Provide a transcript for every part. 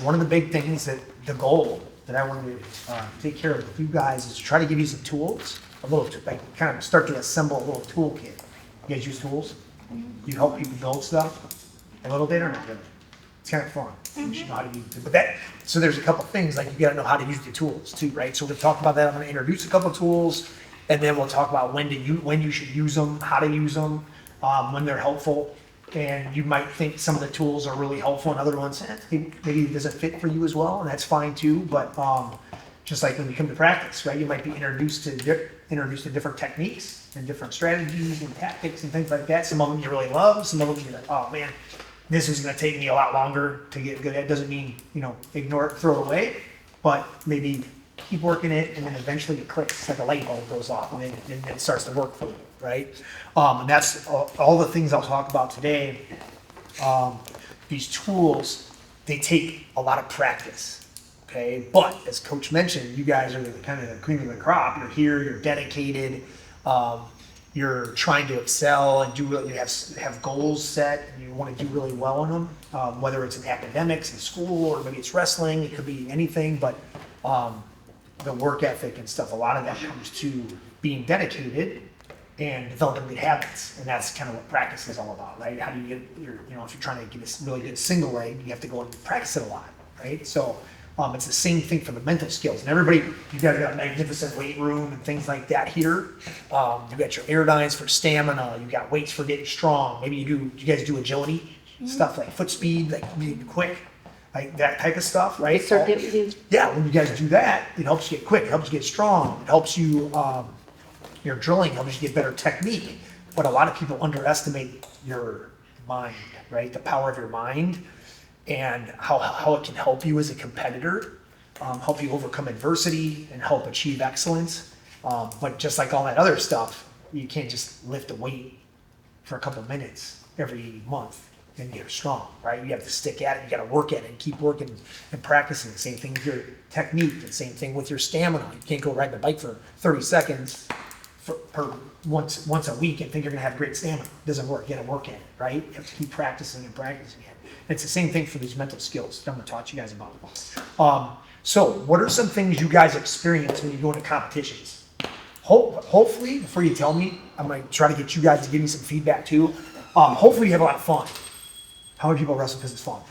one of the big things that the goal that I wanted to take care of with you guys is to try to give you some tools, like kind of start to assemble a little toolkit. You guys use tools? You help people build stuff a little bit or not really? It's kind of fun. You should know how to use it. But so there's a couple things, like you gotta know how to use the tools too, right? So we'll talk about that. I'm gonna introduce a couple tools, and then we'll talk about when you should use them, how to use them, when they're helpful. And you might think some of the tools are really helpful and other ones, maybe it doesn't fit for you as well, and that's fine too. But just like when you come to practice, right, you might be introduced to different techniques and different strategies and tactics and things like that. Some of them you really love, some of them you're like, oh man, this is going to take me a lot longer to get good at. It doesn't mean, ignore it, throw it away, but maybe keep working it, and then eventually it clicks, like a light bulb goes off, and then it starts to work for you, right? And that's all the things I'll talk about today. These tools, they take a lot of practice, okay? But as Coach mentioned, you guys are kind of the cream of the crop. You're here, you're dedicated, you're trying to excel and you have goals set, and you want to do really well in them, whether it's in academics, in school, or maybe it's wrestling. It could be anything, but the work ethic and stuff, a lot of that comes to being dedicated and developing good habits, and that's kind of what practice is all about, right? How do you get if you're trying to get a really good single leg, you have to go and practice it a lot, right? So it's the same thing for the mental skills. And everybody, you guys got a magnificent weight room and things like that here. You got your aerodynes for stamina. You got weights for getting strong. Maybe you guys do agility stuff, like foot speed, like being quick, like that type of stuff, right? Yeah, when you guys do that, it helps you get quick. It helps you get strong. It helps you, your drilling helps you get better technique. But a lot of people underestimate your mind, right? The power of your mind, and how it can help you as a competitor, help you overcome adversity and help achieve excellence. But just like all that other stuff, you can't just lift a weight for a couple minutes every month and get strong, right? You have to stick at it, you gotta work at it and keep working and practicing. Same thing with your technique, the same thing with your stamina. You can't go riding a bike for 30 seconds once a week and think you're gonna have great stamina. It doesn't work, you gotta work at it, right? You have to keep practicing and practicing it. It's the same thing for these mental skills that I'm gonna talk to you guys about. So what are some things you guys experience when you go into competitions? Hopefully, before you tell me, I'm gonna try to get you guys to give me some feedback too. Hopefully you have a lot of fun. How many people wrestle because it's fun?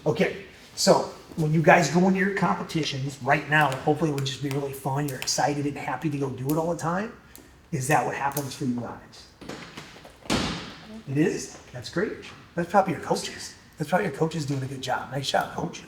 Okay, so when you guys go into your competitions right now, hopefully it would just be really fun. You're excited and happy to go do it all the time. Is that what happens for you guys? It is? That's great. That's probably your coaches. That's probably your coaches doing a good job. Nice job, coach.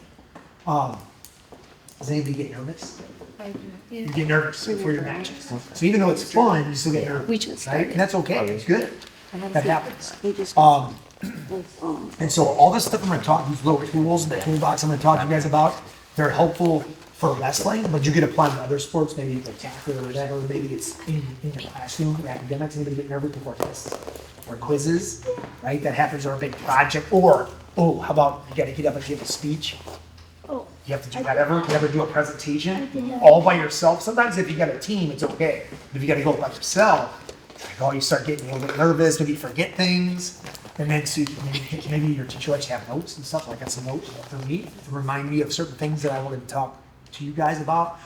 Does anybody get nervous? I do. Yeah. You get nervous before your matches. So even though it's fun, you still get nervous. We just right? And that's okay. It's good. That happens. We just And so all this stuff I'm going to talk, these little tools in the toolbox I'm going to talk to you guys about, they're helpful for wrestling, but you can apply them to other sports, maybe like tackle or whatever. Maybe it's in your classroom, or academics. Anybody get nervous before tests or quizzes, right? That happens, or a big project. Or, how about you got to get up and give a speech? Oh, You have to do that ever? You ever do a presentation all by yourself? Sometimes if you got a team, it's okay. But if you got to go by yourself, you start getting a little bit nervous, maybe you forget things. And then so maybe your teacher lets you have notes and stuff. I got some notes for me to remind me of certain things that I wanted to talk to you guys about.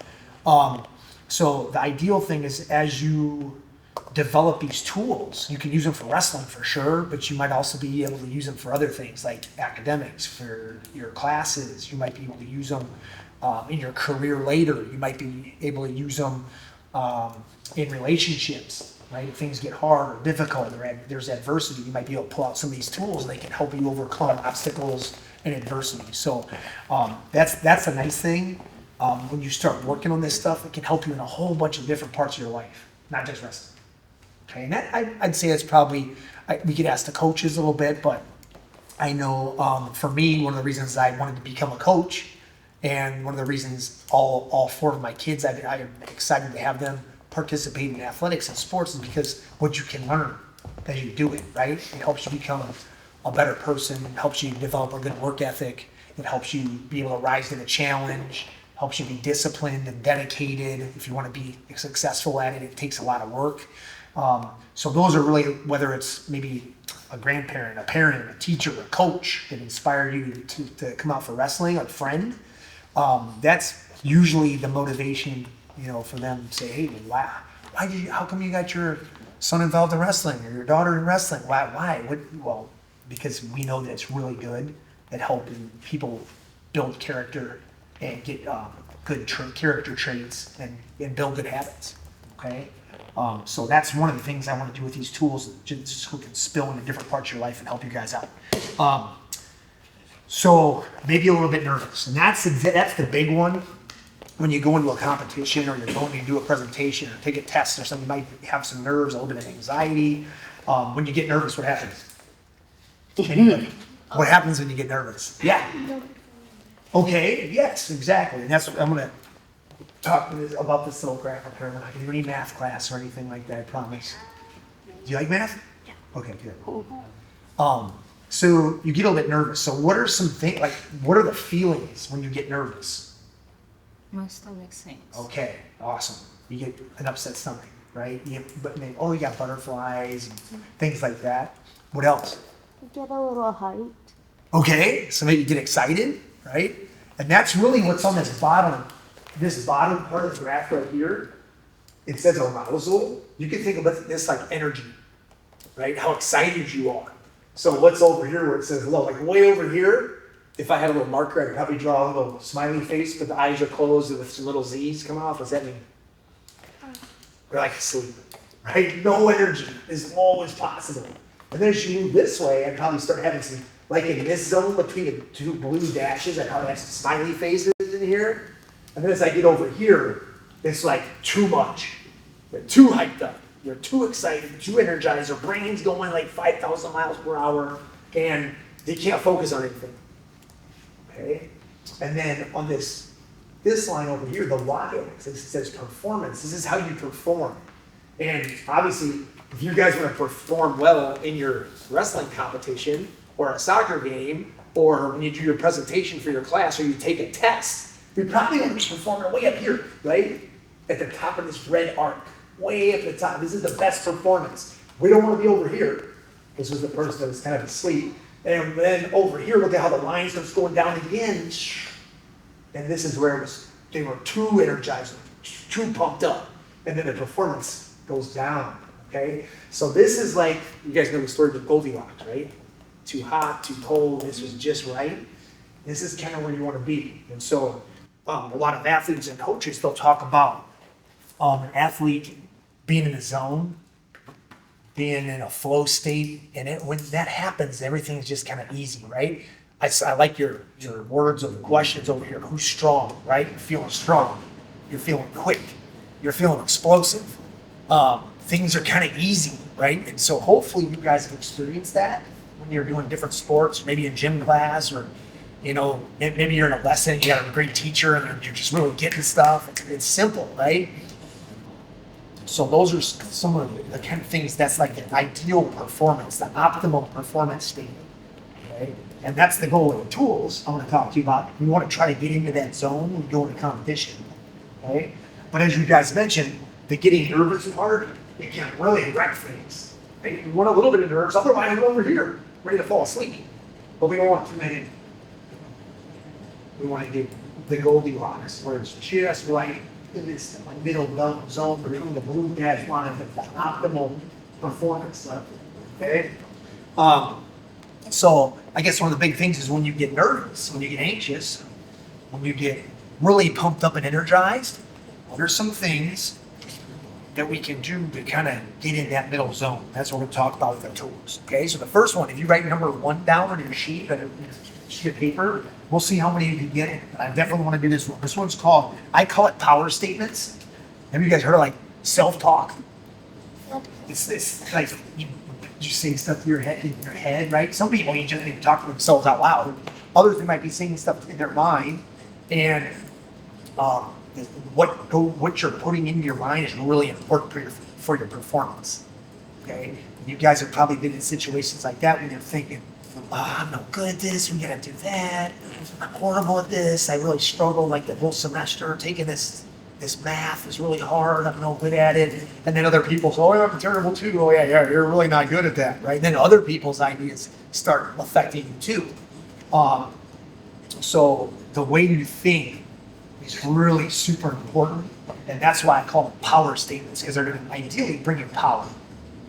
So the ideal thing is, as you develop these tools, you can use them for wrestling for sure, but you might also be able to use them for other things like academics, for your classes. You might be able to use them in your career later. You might be able to use them in relationships. Right? If things get hard or difficult or there's adversity, you might be able to pull out some of these tools and they can help you overcome obstacles and adversity. So that's a nice thing. When you start working on this stuff, it can help you in a whole bunch of different parts of your life, not just wrestling. Okay, and I'd say that's probably, we could ask the coaches a little bit, but I know for me, one of the reasons I wanted to become a coach, and one of the reasons all four of my kids, I'm excited to have them participate in athletics and sports, is because what you can learn as you do it, right? It helps you become a better person, it helps you develop a good work ethic, it helps you be able to rise to the challenge, helps you be disciplined and dedicated. If you want to be successful at it, it takes a lot of work. So those are really, whether it's maybe a grandparent, a parent, a teacher, a coach that inspired you to come out for wrestling, a friend, that's usually the motivation, for them to say, hey, wow, how come you got your son involved in wrestling or your daughter in wrestling? Why? Well, because we know that it's really good at helping people build character and get good character traits and build good habits, okay? So that's one of the things I want to do with these tools, just so we can spill into different parts of your life and help you guys out. So maybe a little bit nervous, and that's the big one. When you go into a competition or you're going to do a presentation or take a test or something, you might have some nerves, a little bit of anxiety. When you get nervous, what happens? Anybody? What happens when you get nervous? Yeah. Okay, yes, exactly. And that's what I'm going to talk about this little graph up here. We're not going to do any math class or anything like that, I promise. Do you like math? Yeah. Okay, good. So you get a little bit nervous. So what are some things, what are the feelings when you get nervous? My stomach sinks. Okay, awesome. You get an upset stomach, right? You got butterflies and things like that. What else? You get a little hyped. Okay, so maybe you get excited, right? And that's really what's on this bottom part of the graph right here. It says arousal. You can think about this like energy, right? How excited you are. So what's over here where it says low? Like way over here, if I had a little marker, I could probably draw a little smiley face, but the eyes are closed with some little Z's coming off. What's that mean? We're like asleep, right? No energy is always possible. And then as you move this way, I probably start having some, like in this zone between the two blue dashes, I probably have some smiley faces in here. And then as I get over here, it's like too much. You're too hyped up. You're too excited, too energized. Your brain's going like 5,000 miles per hour, and you can't focus on anything. Okay? And then on this line over here, the y-axis, it says performance. This is how you perform. And obviously, if you guys want to perform well in your wrestling competition or a soccer game, or when you do your presentation for your class or you take a test, you're probably going to be performing way up here, right? At the top of this red arc, way up the top. This is the best performance. We don't want to be over here. This was the person that was kind of asleep. And then over here, look at how the line starts going down again. And this is where they were too energized, too pumped up. And then the performance goes down, okay? So this is like, you guys know the story of Goldilocks, right? Too hot, too cold, this was just right. This is kind of where you want to be. And so a lot of athletes and coaches, they'll talk about an athlete being in a zone, being in a flow state, and when that happens, everything's just kind of easy, right? I like your words of the questions over here. Who's strong, right? You're feeling strong. You're feeling quick. You're feeling explosive. Things are kind of easy, right? And so hopefully you guys have experienced that when you're doing different sports, maybe in gym class, or maybe you're in a lesson, you got a great teacher, and you're just really getting stuff. It's simple, right? So those are some of the kind of things that's like the ideal performance, the optimal performance state, okay? And that's the goal of the tools I want to talk to you about. We want to try to get into that zone when we go into competition, okay? But as you guys mentioned, the getting nervous part, it can really wreck things. Right? We want a little bit of nerves, otherwise we're over here, ready to fall asleep. But we don't want too many. We want to get the Goldilocks, where it's just right in this middle zone between the blue dash line and the optimal performance level. Okay? So I guess one of the big things is when you get nervous, when you get anxious, when you get really pumped up and energized, what are some things that we can do to kind of get in that middle zone? That's what we're talking about with the tools. Okay, so the first one, if you write number 1 down on your sheet, on a sheet of paper, we'll see how many you can get. I definitely want to do this one. This one's called, I call it power statements. Have you guys heard of like self-talk? It's like you say stuff to your head, right? Some people you just even talk to themselves out loud. Others they might be saying stuff in their mind, and what you're putting into your mind is really important for your performance. Okay, you guys have probably been in situations like that when you're thinking, I'm no good at this, we gotta do that, I'm horrible at this, I really struggled like the whole semester taking this this math is really hard. I'm no good at it. And then other people say, oh, I'm terrible too. Oh yeah, you're really not good at that, right? And then other people's ideas start affecting you too. So the way you think is really super important. And that's why I call them power statements, because they're going to ideally bring you power.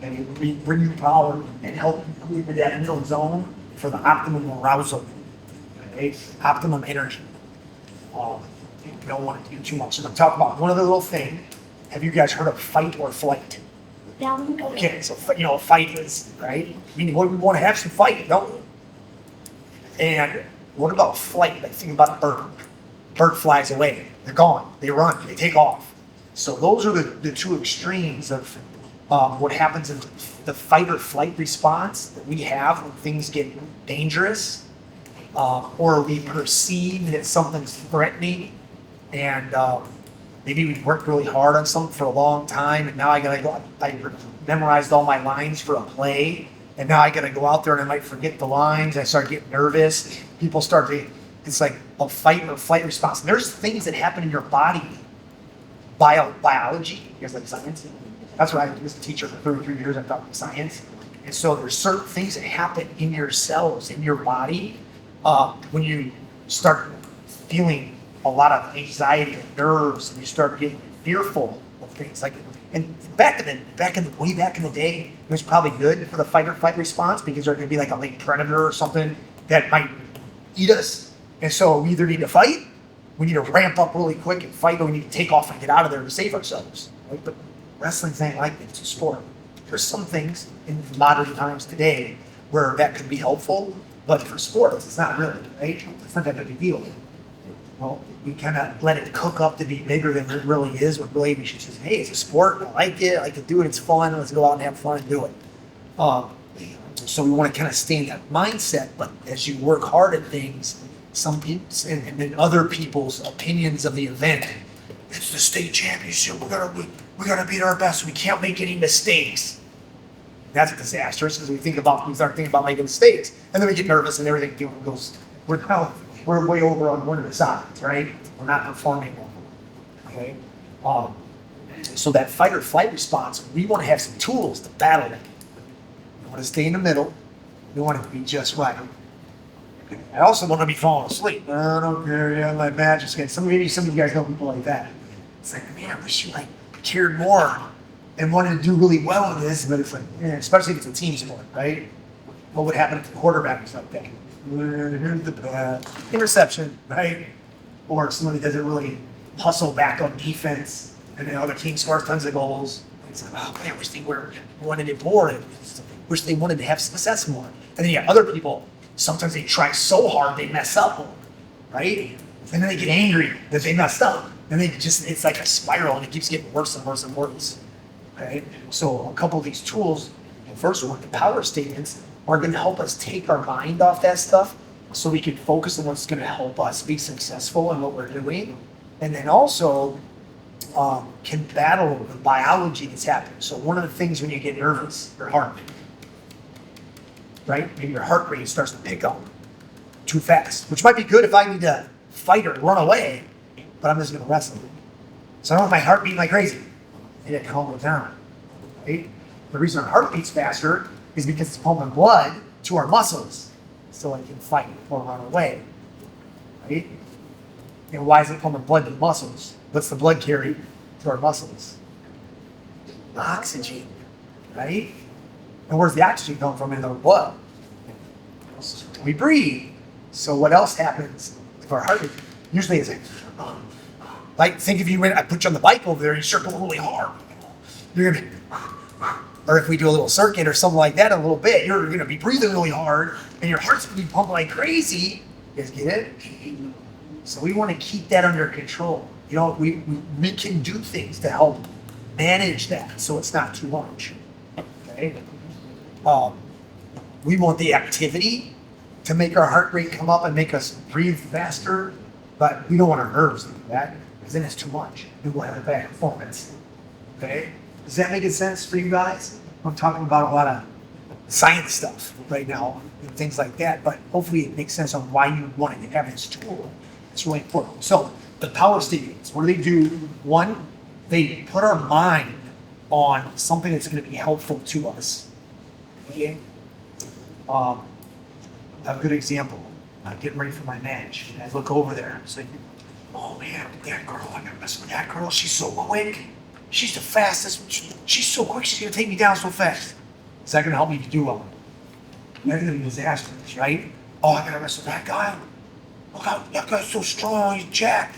And bring you power and help you move into that middle zone for the optimum arousal, okay? Optimum energy. You don't want to do too much. So I'm talking about one other little thing. Have you guys heard of fight or flight? Okay, so fight is, right? I mean, we want to have some fight, don't we? And what about flight? Like, think about a bird. Bird flies away. They're gone. They run. They take off. So those are the two extremes of what happens in the fight or flight response that we have when things get dangerous, or we perceive that something's threatening, and maybe we've worked really hard on something for a long time, and now I memorized all my lines for a play, and now I gotta go out there and I might forget the lines. I start getting nervous. People start to, it's like a fight or flight response. And there's things that happen in your body, biology, you guys like science? That's what I was a teacher for 33 years. I taught science. And so there's certain things that happen in your cells, in your body, when you start feeling a lot of anxiety and nerves, and you start getting fearful of things. Like, and way back in the day, it was probably good for the fight or flight response, because there's going to be like a late predator or something that might eat us. And so we either need to fight, we need to ramp up really quick and fight, or we need to take off and get out of there to save ourselves. Right? But wrestling's ain't like that. It's a sport. There's some things in modern times today where that could be helpful, but for sports, it's not really, right? It's not that big a deal. Well, we kind of let it cook up to be bigger than it really is, when really we should just, hey, it's a sport. I like it. I like to do it. It's fun. Let's go out and have fun and do it. So we want to kind of stay in that mindset, but as you work hard at things, some people and then other people's opinions of the event, it's the state championship. We gotta beat our best. We can't make any mistakes. That's disastrous, because we start thinking about making mistakes, and then we get nervous and everything goes. We're way over on one of the sides, right? We're not performing well. Okay. So that fight or flight response, we want to have some tools to battle it. We want to stay in the middle. We want it to be just right. I also want to be falling asleep. I don't care. Yeah, my badge is getting. Maybe some of you guys know people like that. It's like, man, I wish you cared more and wanted to do really well in this, but it's like, especially if it's a team sport, right? What would happen if the quarterback was like that? Here's the pass. Interception, right? Or somebody doesn't really hustle back on defense, and the other team scores tons of goals. It's like, oh man, I wish they wanted it more. And wish they wanted to have success more. And then you have other people. Sometimes they try so hard they mess up, right? And then they get angry that they messed up. And it's like a spiral, and it keeps getting worse and worse and worse. Okay? So a couple of these tools, the first one, the power statements, are going to help us take our mind off that stuff so we can focus on what's going to help us be successful in what we're doing. And then also can battle the biology that's happening. So one of the things when you get nervous, your heart, right? Maybe your heart rate starts to pick up too fast, which might be good if I need to fight or run away, but I'm just going to wrestle. So I don't want my heart beating like crazy. I need to calm it down, right? The reason our heart beats faster is because it's pumping blood to our muscles so I can fight or run away, right? And why is it pumping blood to the muscles? What's the blood carry to our muscles? Oxygen, right? And where's the oxygen come from in our blood? We breathe. So what else happens if our heart rate? Usually it's like think if I put you on the bike over there and you circle really hard. You're gonna, or if we do a little circuit or something like that in a little bit, you're gonna be breathing really hard and your heart's gonna be pumping like crazy. You guys get it? So we want to keep that under control. You know, we can do things to help manage that so it's not too much. Okay. We want the activity to make our heart rate come up and make us breathe faster, but we don't want our nerves to do that, because then it's too much. We will have a bad performance. Okay? Does that make sense for you guys? I'm talking about a lot of science stuff right now and things like that, but hopefully it makes sense on why you wanted to have this tool. It's really important. So the power statements, what do? One, they put our mind on something that's going to be helpful to us. Okay? I have a good example. I'm getting ready for my match. And I look over there and say, oh man, that girl, I gotta mess with that girl. She's so quick. She's the fastest. She's so quick, she's gonna take me down so fast. Is that gonna help me to do well? That's gonna be disastrous, right? Oh, I gotta mess with that guy. Look out, that guy's so strong, he's jacked.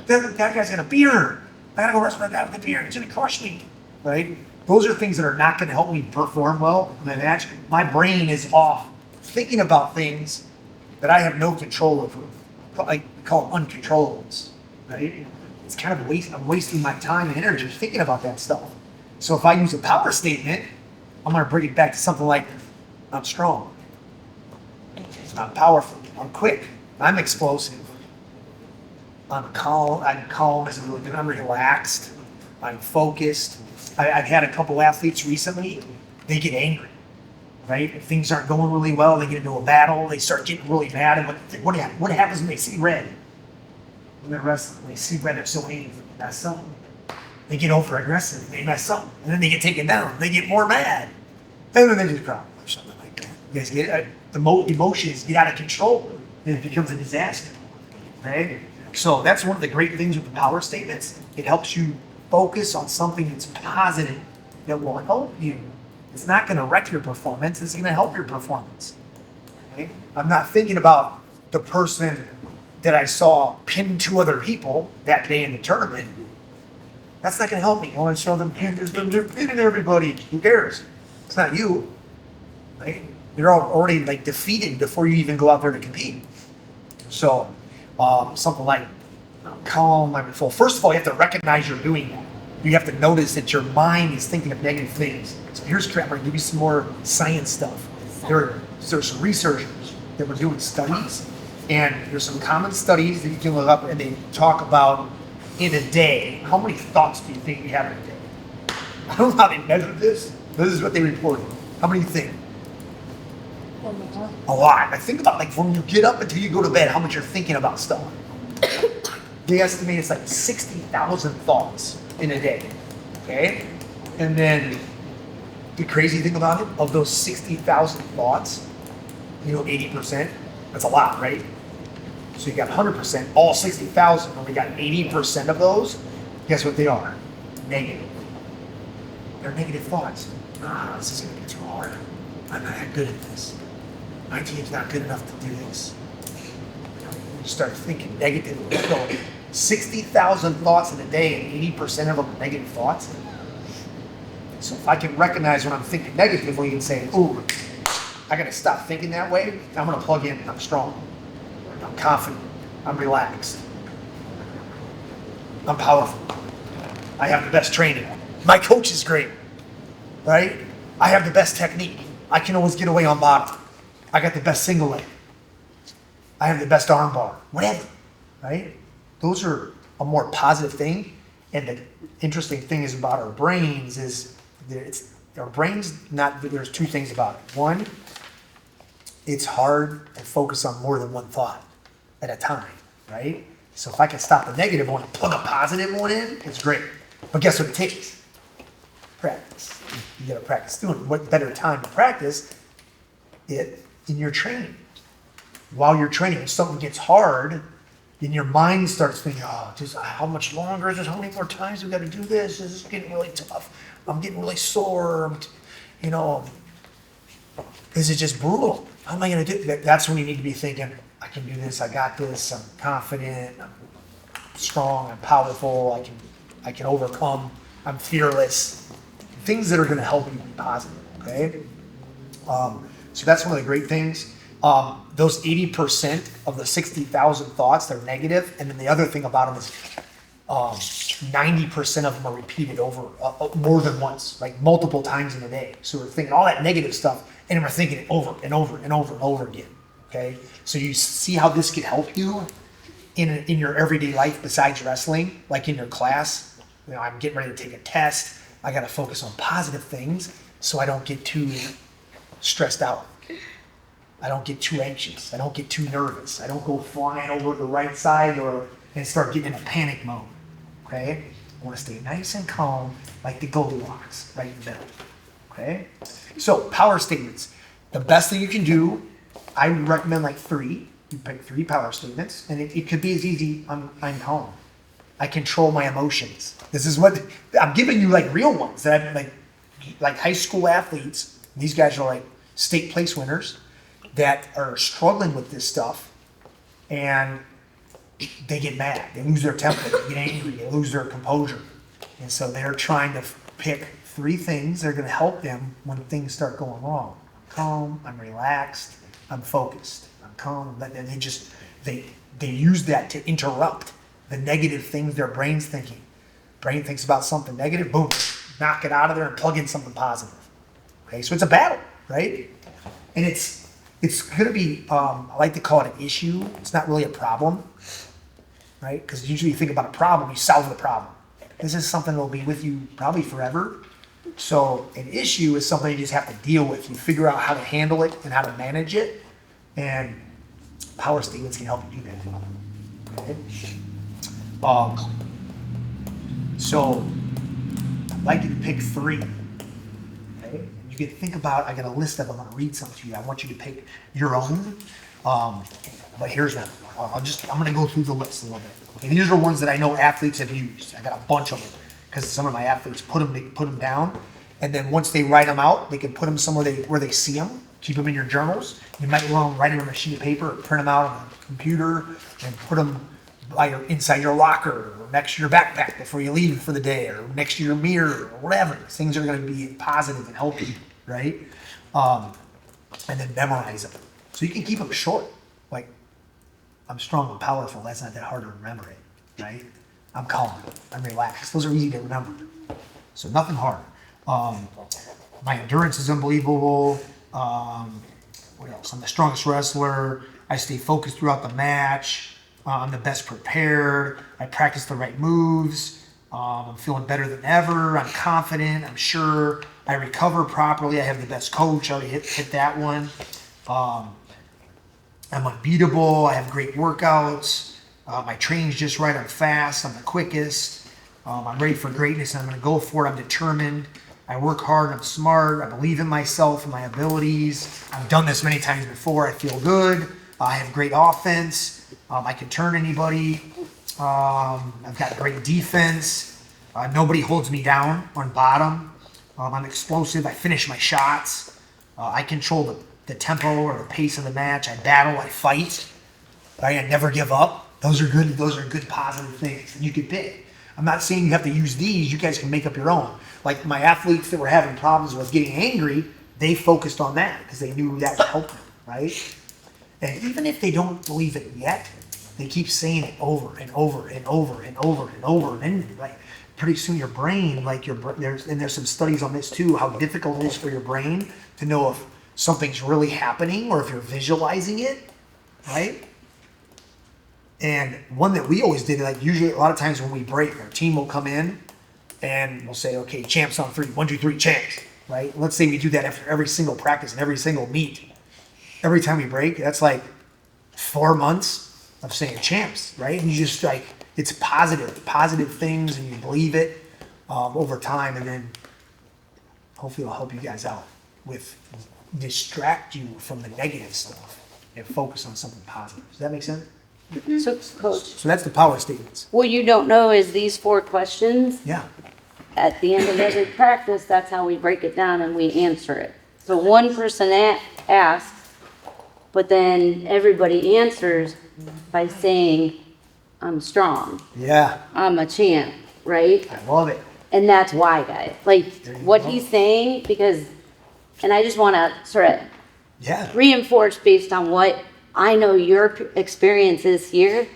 That guy's gonna beat her. I gotta go wrestle that guy with the beer. He's gonna crush me, right? Those are things that are not gonna help me perform well in my match. My brain is off thinking about things that I have no control over. I call them uncontrollables, right? It's kind of I'm wasting my time and energy thinking about that stuff. So if I use a power statement, I'm gonna bring it back to something like, I'm strong, I'm powerful, I'm quick, I'm explosive, I'm calm isn't really good, I'm relaxed, I'm focused. I've had a couple athletes recently, they get angry, right? If things aren't going really well, they get into a battle, they start getting really mad, and what happens when they see red? When they're wrestling, they see red, they're so angry, they mess up. They get over aggressive, they mess up, and then they get taken down, they get more mad. And then they just cry or something like that. You guys get it? The emotions get out of control, and it becomes a disaster, right? So that's one of the great things with the power statements. It helps you focus on something that's positive that will help you. It's not going to wreck your performance. It's going to help your performance. Okay? I'm not thinking about the person that I saw pin two other people that day in the tournament. That's not going to help me. I want to show them they're pinning everybody. Who cares? It's not you. Right? You're already like defeated before you even go out there to compete. So something like calm. Well, first of all, you have to recognize you're doing that. You have to notice that your mind is thinking of negative things. So here's crap. I'm going to give you some more science stuff. There's some researchers that were doing studies, and there's some common studies that you can look up, and they talk about in a day, how many thoughts do you think you have in a day? I don't know how they measure this. This is what they reported. How many do you think? A lot. I think about like when you get up until you go to bed, how much you're thinking about stuff. They estimate it's like 60,000 thoughts in a day. Okay? And then the crazy thing about it, of those 60,000 thoughts, 80%, that's a lot, right? So you got 100%, all 60,000, only got 80% of those. Guess what they are? Negative. They're negative thoughts. This is gonna be too hard. I'm not that good at this. My team's not good enough to do this. You start thinking negatively. So 60,000 thoughts in a day, and 80% of them are negative thoughts. So if I can recognize when I'm thinking negatively and say, ooh, I gotta stop thinking that way, I'm gonna plug in, I'm strong, I'm confident, I'm relaxed, I'm powerful, I have the best training, my coach is great, right? I have the best technique, I can always get away on bottom, I got the best single leg, I have the best arm bar, whatever, right? Those are a more positive thing. And the interesting thing is about our brains is our brains, there's two things about it. One, it's hard to focus on more than one thought at a time, right? So if I can stop the negative one and plug a positive one in, it's great. But guess what it takes? Practice. You gotta practice doing it. What better time to practice it in your training? While you're training, if something gets hard, then your mind starts thinking, just how much longer is this? How many more times do we got to do this? This is getting really tough. I'm getting really sore. This is just brutal. How am I going to do that? That's when you need to be thinking, I can do this. I got this. I'm confident. I'm strong. I'm powerful. I can overcome. I'm fearless. Things that are going to help you be positive. Okay. So that's one of the great things. Those 80% of the 60,000 thoughts, they're negative. And then the other thing about them is 90% of them are repeated over more than once, like multiple times in a day. So we're thinking all that negative stuff and we're thinking it over and over and over and over again. Okay. So you see how this can help you in your everyday life besides wrestling, like in your class. I'm getting ready to take a test. I got to focus on positive things so I don't get too stressed out. I don't get too anxious. I don't get too nervous. I don't go flying over to the right side or and start getting in a panic mode. Okay? I want to stay nice and calm, like the Goldilocks, right in the middle. Okay? So, power statements. The best thing you can do, I recommend like 3. You pick 3 power statements, and it could be as easy, I'm calm. I control my emotions. This is what, I'm giving you like real ones that I've like high school athletes. These guys are like state place winners that are struggling with this stuff, and they get mad, they lose their temper, they get angry, they lose their composure. And so they're trying to pick 3 things that are going to help them when things start going wrong. I'm calm, I'm relaxed, I'm focused. I'm calm, and they use that to interrupt the negative things their brain's thinking. Brain thinks about something negative, boom, knock it out of there and plug in something positive. Okay, so it's a battle, right? And it's going to be, I like to call it an issue. It's not really a problem, right? Because usually you think about a problem, you solve the problem. This is something that will be with you probably forever. So an issue is something you just have to deal with. You figure out how to handle it and how to manage it, and power statements can help you do that. Okay? So I'd like you to pick 3. Okay? And you can think about, I got a list of them. I'm going to read some to you. I want you to pick your own. But here's one. I'm going to go through the list a little bit. Okay, these are ones that I know athletes have used. I got a bunch of them because some of my athletes put them down, and then once they write them out, they can put them somewhere where they see them. Keep them in your journals. You might want to write them on a sheet of paper, or print them out on a computer, and put them inside your locker, or next to your backpack before you leave for the day, or next to your mirror, or whatever. Things are going to be positive and help you, right? And then memorize them. So you can keep them short. Like, I'm strong and powerful. That's not that hard to remember it, right? I'm calm. I'm relaxed. Those are easy to remember. So nothing hard. My endurance is unbelievable. What else? I'm the strongest wrestler. I stay focused throughout the match. I'm the best prepared. I practice the right moves. I'm feeling better than ever. I'm confident. I'm sure. I recover properly. I have the best coach. I already hit that one. I'm unbeatable. I have great workouts. My training's just right. I'm fast. I'm the quickest. I'm ready for greatness, and I'm going to go for it. I'm determined. I work hard. I'm smart. I believe in myself and my abilities. I've done this many times before. I feel good. I have great offense. I can turn anybody. I've got great defense. Nobody holds me down on bottom. I'm explosive. I finish my shots. I control the tempo or the pace of the match. I battle. I fight. I never give up. Those are good positive things. And you can pick. I'm not saying you have to use these. You guys can make up your own. Like my athletes that were having problems with getting angry, they focused on that because they knew that would help them, right? And even if they don't believe it yet, they keep saying it over and over and over and over and over. And then, like, pretty soon your brain, there's some studies on this too, how difficult it is for your brain to know if something's really happening or if you're visualizing it, right? And one that we always did, like usually a lot of times when we break, our team will come in and we'll say, okay, champs on 3, 1, 2, 3, champs, right? Let's say we do that after every single practice and every single meet. Every time we break, that's like 4 months of saying champs, right? And you just like, it's positive things, and you believe it over time, and then hopefully it'll help you guys out with distract you from the negative stuff and focus on something positive. Does that make sense? So, Coach, So that's the power statements. what you don't know is these 4 questions. Yeah. At the end of every practice, that's how we break it down and we answer it. So one person asks, but then everybody answers by saying, I'm strong. Yeah. I'm a champ, right? I love it. And that's why, guys. Like, There you what go. he's saying, because, and I just want to sort of Yeah. reinforce based on what I know your experience is here,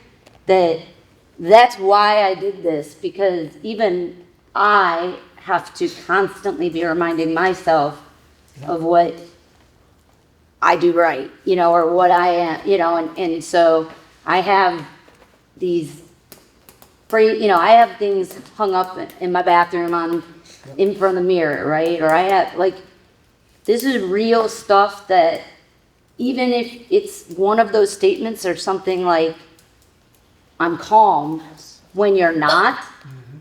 that's why I did this, because even I have to constantly be reminding myself of what I do right, or what I am, and so I have these I have things hung up in my bathroom in front of the mirror, right? Or I have, this is real stuff that even if it's one of those statements or something like, I'm calm when you're not.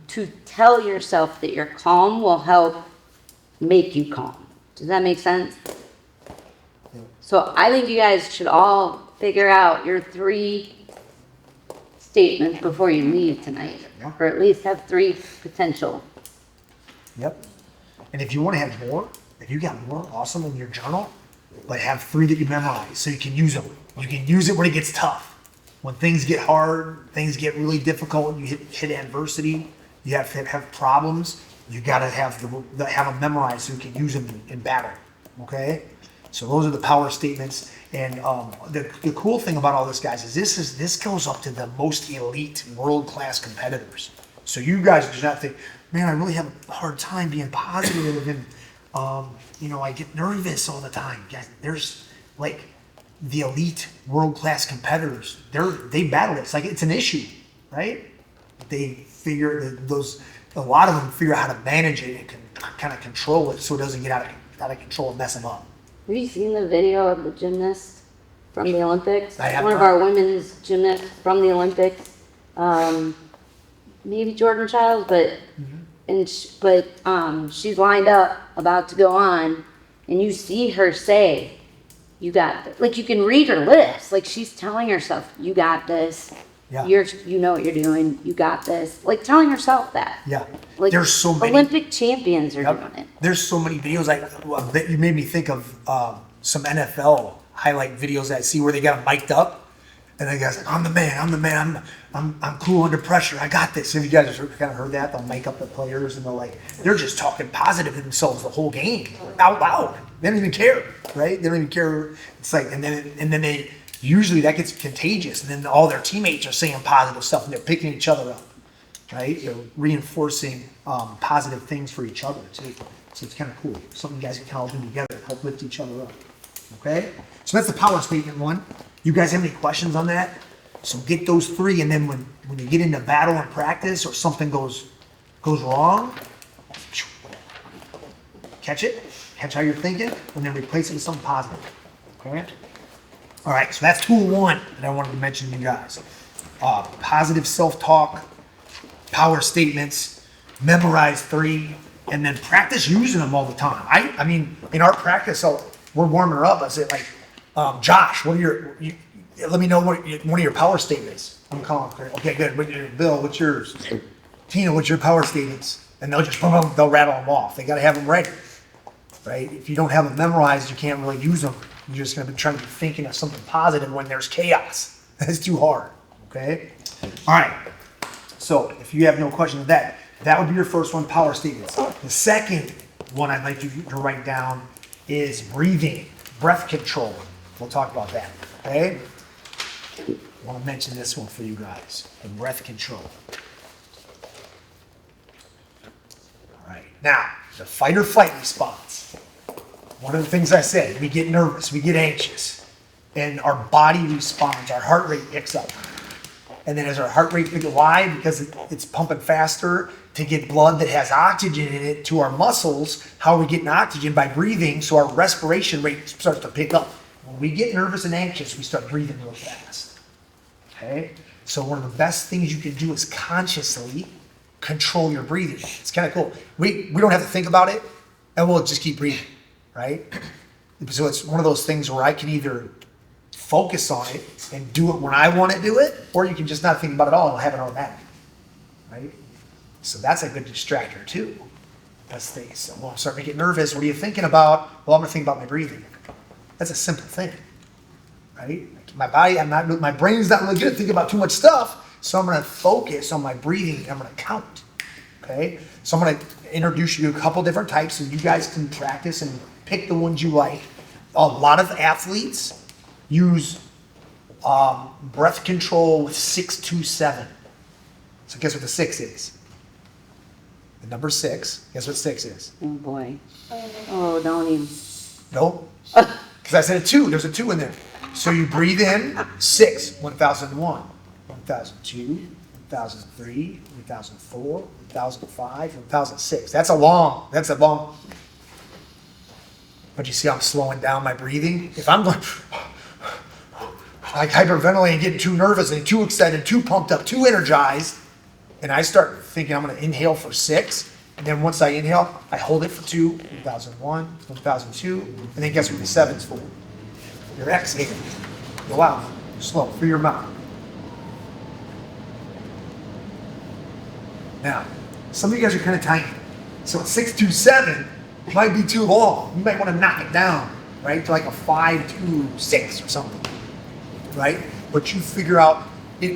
To tell yourself that you're calm will help make you calm. Does that make sense? So I think you guys should all figure out your 3 statements before you leave tonight, Yeah. or at least have 3 potential. Yep. And if you want to have more, if you got more, awesome, in your journal, but have 3 that you memorize so you can use them. You can use it when it gets tough. When things get hard, things get really difficult, you hit adversity, you have to have problems, you got to have them memorized so you can use them in battle. Okay? So those are the power statements. And the cool thing about all this, guys, is this goes up to the most elite world-class competitors. So you guys do not think, man, I really have a hard time being positive and I get nervous all the time. Guys, there's like the elite world-class competitors. They battle it. It's like it's an issue, right? They figure a lot of them figure out how to manage it and can kind of control it so it doesn't get out of control and mess them up. Have you seen the video of the gymnast from the Olympics? I have One of not. our women's gymnasts from the Olympics. Maybe Jordan Childs, but she's lined up about to go on, and you see her say, "You got this." Like you can read her lips. Like she's telling herself, "You got this. Yeah. You know what you're doing. You got this." Like telling herself that. Yeah. Like There's so many. Olympic champions are Yep. doing it. There's so many videos that you made me think of some NFL highlight videos that I see where they got them mic'd up, and the guy's like, "I'm the man, I'm cool under pressure, I got this." Have you guys kind of heard that? They'll mic up the players and they're just talking positive to themselves the whole game out loud. They don't even care, right? They don't even care. It's like, and then they usually that gets contagious, and then all their teammates are saying positive stuff and they're picking each other up. Right? They're reinforcing positive things for each other too. So it's kind of cool. Something you guys can all do together to help lift each other up. Okay? So that's the power statement one. You guys have any questions on that? So get those 3, and then when you get into battle and practice or something goes wrong, catch it, catch how you're thinking, and then replace it with something positive. Okay? All right, so that's tool 1 that I wanted to mention to you guys. Positive self-talk, power statements, memorize 3, and then practice using them all the time. I mean, in our practice, we're warming her up. I said, like, Josh, let me know one of your power statements. I'm calling. Okay, good. Bill, what's yours? Tina, what's your power statements? And they'll rattle them off. They got to have them ready, right? If you don't have them memorized, you can't really use them. You're just going to be trying to be thinking of something positive when there's chaos. That's too hard, okay? All right. So if you have no question of that, that would be your first one, power statements. The second one I'd like you to write down is breathing, breath control. We'll talk about that, okay? I want to mention this one for you guys, the breath control. All right, now, the fight or flight response. One of the things I said, we get nervous, we get anxious, and our body responds, our heart rate picks up. And then as our heart rate picks up, why? Because it's pumping faster to get blood that has oxygen in it to our muscles. How are we getting oxygen? By breathing, so our respiration rate starts to pick up. When we get nervous and anxious, we start breathing real fast. Okay? So one of the best things you can do is consciously control your breathing. It's kind of cool. We don't have to think about it, and we'll just keep breathing, right? So it's one of those things where I can either focus on it and do it when I want to do it, or you can just not think about it at all and have it automatic, right? So that's a good distractor too. That's things. So, well, I'm starting to get nervous. What are you thinking about? Well, I'm going to think about my breathing. That's a simple thing, right? My brain's not really good at thinking about too much stuff, so I'm going to focus on my breathing. I'm going to count, okay? So I'm going to introduce you to a couple different types, so you guys can practice and pick the ones you like. A lot of athletes use breath control with 6-2-7. So guess what the 6 is? The number 6. Guess what 6 is? Oh boy. Oh, don't even. Nope. Because I said a 2. There's a 2 in there. So you breathe in 6. 1001, 1002, 1003, 1004, 1005, 1006. That's a long. But you see how I'm slowing down my breathing? If I'm going, like hyperventilating, getting too nervous and too excited, too pumped up, too energized. And I start thinking I'm going to inhale for 6. And then once I inhale, I hold it for 2, 1001, 1002. And then guess what the 7's for? Your exhale. Go out, slow, through your mouth. Now, some of you guys are kind of tiny. So 6 to 7 might be too long. You might want to knock it down, right? To like a 5 to 6 or something, right? But you figure out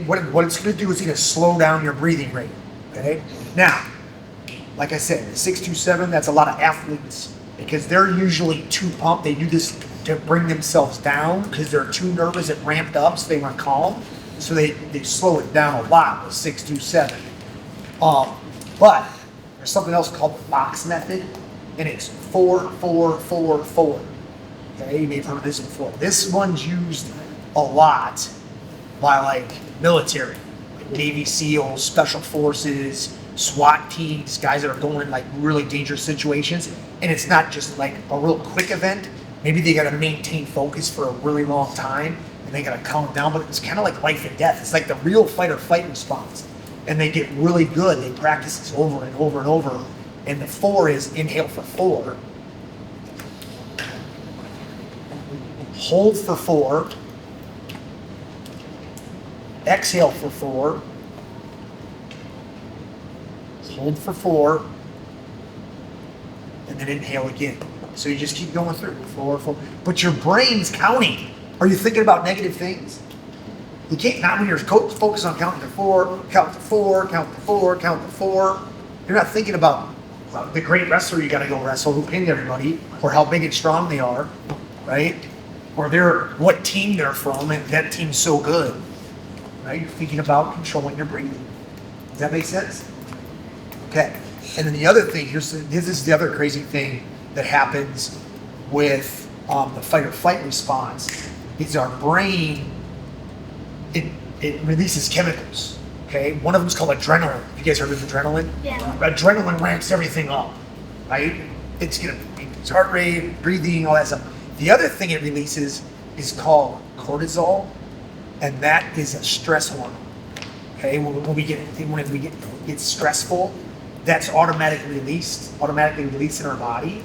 what it's going to do is it's going to slow down your breathing rate, okay? Now, like I said, 6 to 7, that's a lot of athletes because they're usually too pumped. They do this to bring themselves down because they're too nervous and ramped up, so they want calm. So they slow it down a lot with 6 to 7. But there's something else called the box method, and it's 4, 4, 4, 4. Okay, you may have heard of this before. This one's used a lot by like military, like Navy SEALs, Special Forces, SWAT teams, guys that are going in like really dangerous situations. And it's not just like a real quick event. Maybe they got to maintain focus for a really long time, and they got to calm down. But it's kind of like life and death. It's like the real fight or flight response. And they get really good. They practice this over and over and over. And the 4 is inhale for 4. Hold for 4. Exhale for 4. Hold for 4. And then inhale again. So you just keep going through. 4, 4. But your brain's counting. Are you thinking about negative things? You can't, not when you're focused on counting to 4, count to 4, count to 4, count to 4. You're not thinking about the great wrestler you got to go wrestle, who pinned everybody, or how big and strong they are, right? Or what team they're from, and that team's so good, right? You're thinking about controlling your breathing. Does that make sense? Okay. And then the other thing, this is the other crazy thing that happens with the fight or flight response, is our brain, it releases chemicals. Okay, one of them is called adrenaline. Have you guys heard of adrenaline? Yeah. Adrenaline ramps everything up, right? It's gonna increase heart rate, breathing, all that stuff. The other thing it releases is called cortisol, and that is a stress hormone. Okay, when we get stressful, that's automatically released in our body.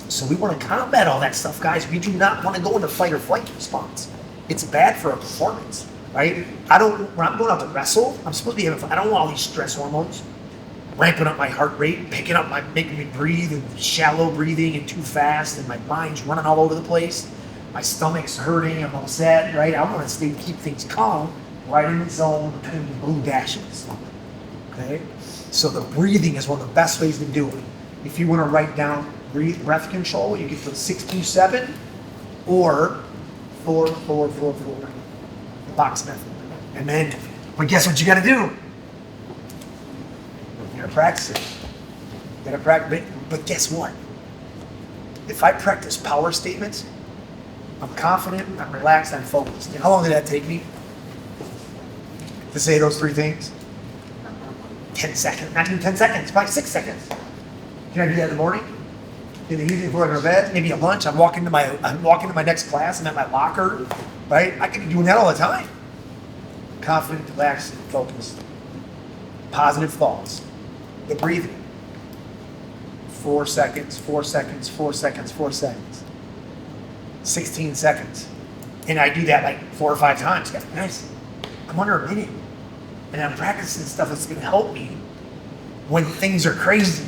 So we want to combat all that stuff, guys. We do not want to go into fight or flight response. It's bad for our performance, right? When I'm going out to wrestle, I'm supposed to be having fun. I don't want all these stress hormones ramping up my heart rate, making me breathe and shallow breathing and too fast, and my mind's running all over the place. My stomach's hurting. I'm upset, right? I want to keep things calm, right in the zone between the blue dashes. Okay, so the breathing is one of the best ways to do it. If you want to write down breath control, you can put 6 to 7 or 4, 4, 4, 4. The box method. And then, but guess what you got to do? You got to practice it. You got to practice it. But guess what? If I practice power statements, I'm confident, I'm relaxed, I'm focused. And how long did that take me to say those 3 things? 10 seconds. Not even 10 seconds, probably 6 seconds. Can I do that in the morning? In the evening before I go to bed? Maybe at lunch? I'm walking to my next class. I'm at my locker, right? I could be doing that all the time. Confident, relaxed, focused. Positive thoughts. The breathing. 4 seconds, 4 seconds, 4 seconds, 4 seconds. 16 seconds. And I do that like 4 or 5 times. Guys, I'm under a minute. And I'm practicing stuff that's going to help me when things are crazy,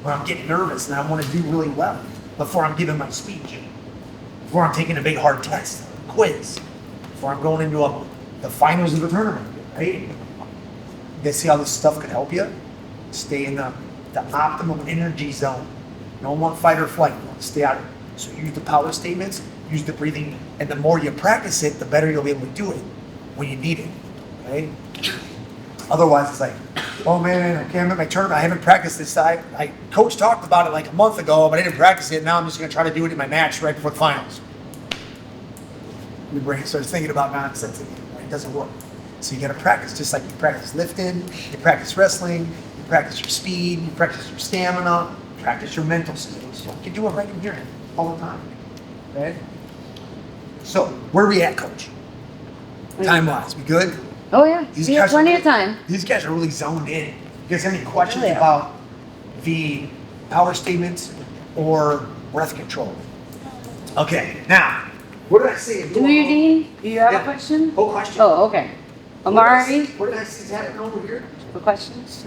when I'm getting nervous and I want to do really well, before I'm giving my speech, before I'm taking a big hard test, quiz, before I'm going into the finals of the tournament, right? You guys see how this stuff could help you? Stay in the optimum energy zone. You don't want fight or flight. You want to stay out of it. So use the power statements, use the breathing, and the more you practice it, the better you'll be able to do it when you need it, right? Otherwise, it's like, oh man, I can't make my tournament. I haven't practiced this. Coach talked about it like a month ago, but I didn't practice it. Now I'm just going to try to do it in my match right before the finals. Your brain starts thinking about nonsense again. Right? It doesn't work. So you got to practice, just like you practice lifting, you practice wrestling, you practice your speed, you practice your stamina, practice your mental skills. You can do it right in here all the time. Okay? So, where are we at, Coach? Time-wise, we good? Oh yeah, These we have guys are plenty really- of time. These guys are really zoned in. You guys have any questions Really? about the power statements or breath control? Okay, now, what did I say? Do you, Dean? Do you have Yeah. a question? Oh, question. Oh, okay. Amari, What did I say is happening over here? a questions?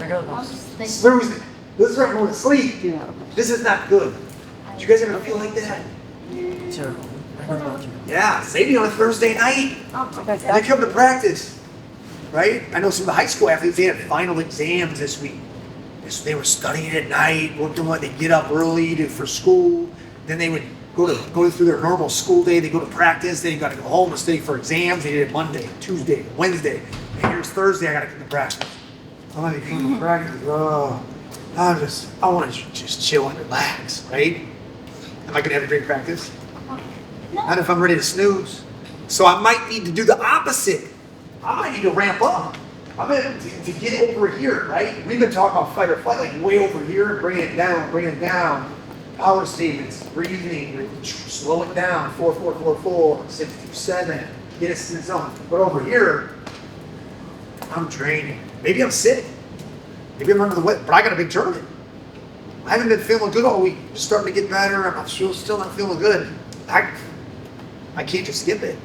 Snooze. This is where I'm going to sleep. Do you have a question? This is not good. Do you guys ever feel like that? Yeah, maybe on a Thursday night. Okay, They come to practice, right? I know some of the high school athletes, they had final exams this week. So they were studying at night, working what they get up early for school. Then they would go through their normal school day. They go to practice. They got to go home and study for exams. They did it Monday, Tuesday, Wednesday. And here's Thursday. I got to come to practice. I'm like, come to practice. Oh, I want to just chill and relax, right? Am I gonna have a great practice? Not if I'm ready to snooze. So I might need to do the opposite. I might need to ramp up. I'm gonna to get over here, right? We've been talking about fight or flight, like way over here, bring it down. Power statements, breathing, slow it down, 4, 4, 4, 4, 6, 2, 7, get us in the zone. But over here, I'm draining. Maybe I'm sick. Maybe I'm under the weather, but I got a big tournament. I haven't been feeling good all week. Just starting to get better. I'm still not feeling good. I can't just skip it.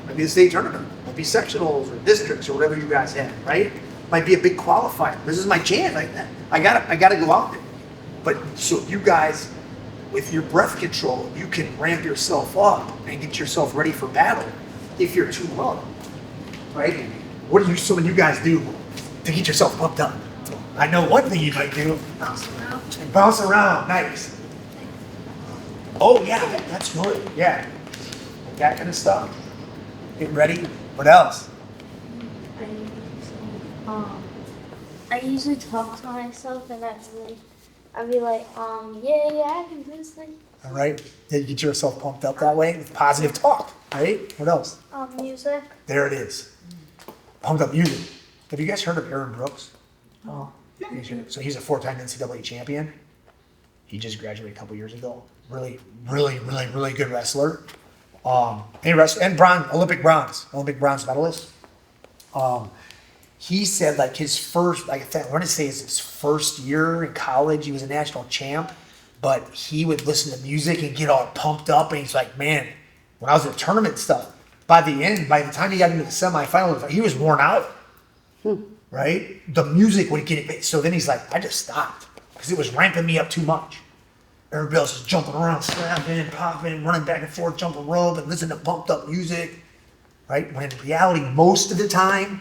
Might be the state tournament. Might be sectionals or districts or whatever you guys have, right? Might be a big qualifier. This is my chance. I gotta go out there. But so you guys, with your breath control, you can ramp yourself up and get yourself ready for battle if you're too low, right? What do some of you guys do to get yourself pumped up? I know one thing you might do. Bounce around. Nice. Oh yeah, that's good. Yeah. That kind of stuff. Get ready. What else? I usually talk to myself and I'd be like, yeah, I can do this thing. All right. Yeah, you get yourself pumped up that way with positive talk. Right? What else? Music. There it is. Pumped up music. Have you guys heard of Aaron Brooks? Oh. So he's a 4-time NCAA champion. He just graduated a couple years ago. Really good wrestler. And Olympic bronze medalist. He said like his first, I want to say it's his first year in college, he was a national champ, but he would listen to music and get all pumped up. And he's like, man, when I was at tournament stuff, by the time he got into the semifinals, he was worn out. Right? The music would get it. So then he's like, I just stopped because it was ramping me up too much. Everybody else is jumping around, slapping, popping, running back and forth, jumping rope, and listening to pumped up music. Right? When in reality, most of the time,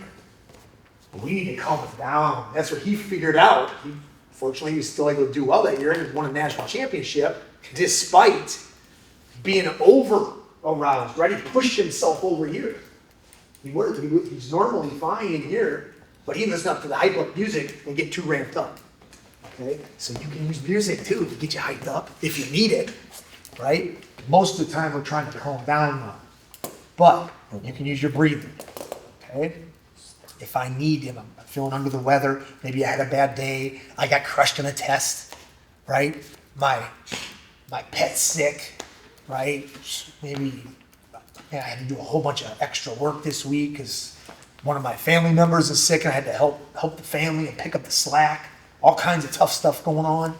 we need to calm it down. That's what he figured out. Fortunately, he was still able to do well that year and won a national championship despite being over aroused. Right? He pushed himself over here. He's normally fine in here, but he listens up to the hype up music and get too ramped up. Okay, so you can use music too to get you hyped up if you need it, right? Most of the time we're trying to calm down now, but you can use your breathing. Okay, if I need him, I'm feeling under the weather. Maybe I had a bad day. I got crushed in a test, right? My pet's sick, right? Maybe. And I had to do a whole bunch of extra work this week because one of my family members is sick and I had to help the family and pick up the slack. All kinds of tough stuff going on.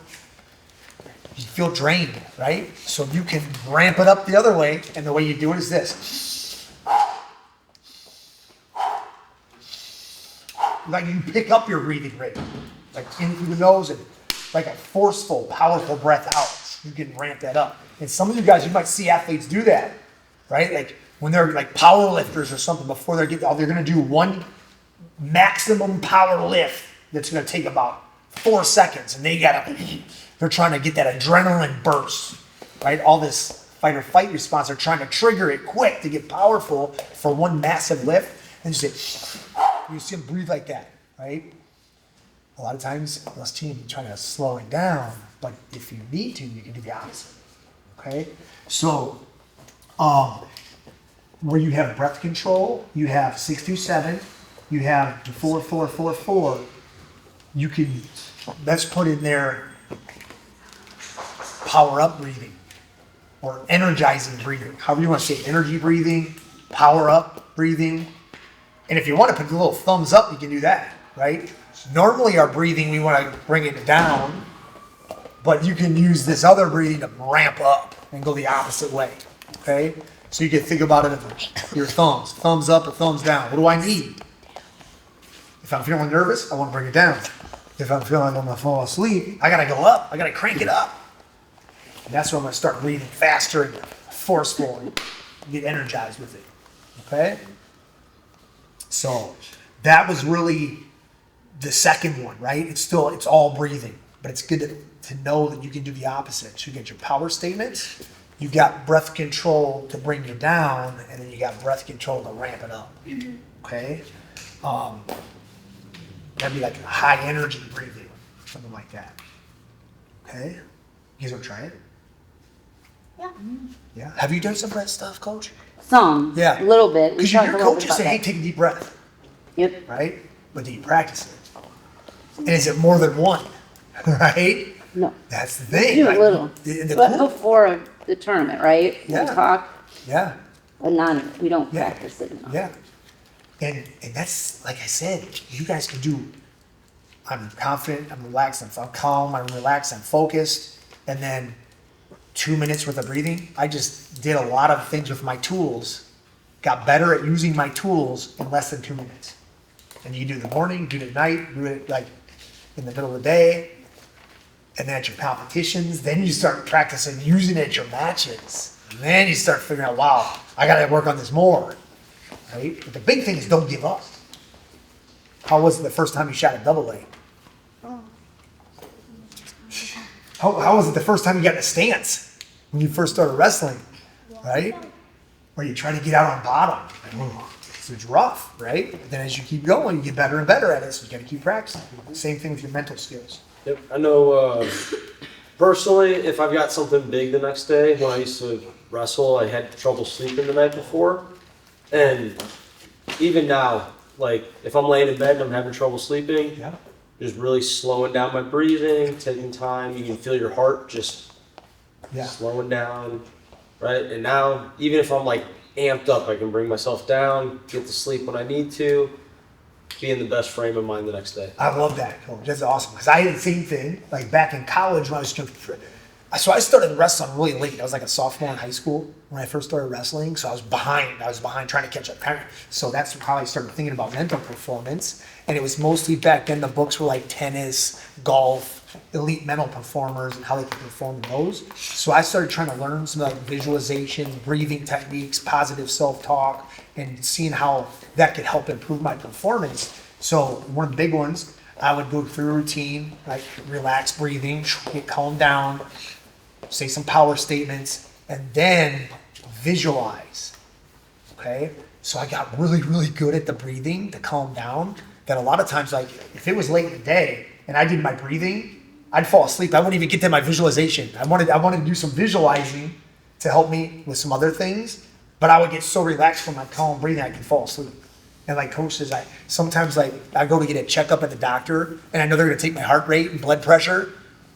You feel drained, right? So you can ramp it up the other way, and the way you do it is this. Like you pick up your breathing rate, like in through the nose and like a forceful, powerful breath out. You can ramp that up. And some of you guys, you might see athletes do that. Right? Like when they're like power lifters or something, before they're going to do one maximum power lift that's going to take about 4 seconds. And they're trying to get that adrenaline burst, right? All this fight or flight response. They're trying to trigger it quick to get powerful for one massive lift. And you see them breathe like that, right? A lot of times, us teams are trying to slow it down. But if you need to, you can do the opposite. Okay? So, where you have breath control, you have 6-2-7, you have the 4-4-4-4. You can, let's put in there power up breathing. or energizing breathing. However you want to say it, energy breathing, power up breathing. And if you want to put a little thumbs up, you can do that, right? Normally our breathing, we want to bring it down, but you can use this other breathing to ramp up and go the opposite way, okay? So you can think about it as your thumbs up or thumbs down. What do I need? If I'm feeling nervous, I want to bring it down. If I'm feeling I'm going to fall asleep, I got to go up. I got to crank it up. And that's when I'm going to start breathing faster and forceful and get energized with it, okay? So that was really the second one, right? It's all breathing, but it's good to know that you can do the opposite. So you get your power statements, you got breath control to bring you down, and then you got breath control to ramp it up, okay? That'd be like high energy breathing, something like that, okay? You guys want to try it? Yeah. Yeah. Have you done some breath stuff, Coach? Some. Yeah. A little bit. We Because talked your a little coach bit is about saying, hey, that. take a deep breath, Yep. right? But do you practice it? And is it more than one, right? No. That's the thing. Do a like, little. the But cool- before the tournament, right? Yeah. We talk, Yeah, but not, we don't Yeah. practice it enough. yeah. And that's, like I said, you guys can do, I'm confident, I'm relaxed, I'm calm, I'm relaxed, I'm focused. And then 2 minutes worth of breathing. I just did a lot of things with my tools, got better at using my tools in less than 2 minutes. And you do it in the morning, do it at night, do it like in the middle of the day, and then at your competitions, then you start practicing using it at your matches. And then you start figuring out, wow, I gotta work on this more, right? But the big thing is don't give up. How was it the first time you shot a double A? How was it the first time you got in a stance when you first started wrestling, right? Where you try to get out on bottom. So it's rough, right? But then as you keep going, you get better and better at it, so you gotta keep practicing. Same thing with your mental skills. Yep. I know personally, if I've got something big the next day, when I used to wrestle, I had trouble sleeping the night before. And even now, like if I'm laying in bed and I'm having trouble sleeping, Yeah. just really slowing down my breathing, taking time. You can feel your heart just Yeah. slowing down, right? And now, even if I'm like amped up, I can bring myself down, get to sleep when I need to, be in the best frame of mind the next day. I love that, Coach. That's awesome. Because I had the same thing, like back in college when I was so I started wrestling really late. I was like a sophomore in high school when I first started wrestling. So I was behind trying to catch up. So that's how I started thinking about mental performance. And it was mostly back then the books were like tennis, golf, elite mental performers and how they could perform in those. So I started trying to learn some like visualization, breathing techniques, positive self-talk, and seeing how that could help improve my performance. So one of the big ones, I would go through a routine, like relax breathing, get calmed down, say some power statements, and then visualize, okay? So I got really, really good at the breathing to calm down, that a lot of times, like, if it was late in the day and I did my breathing, I'd fall asleep. I wouldn't even get to my visualization. I wanted to do some visualizing to help me with some other things, but I would get so relaxed from my calm breathing, I could fall asleep. And like Coach says, sometimes I go to get a checkup at the doctor, and I know they're gonna take my heart rate and blood pressure.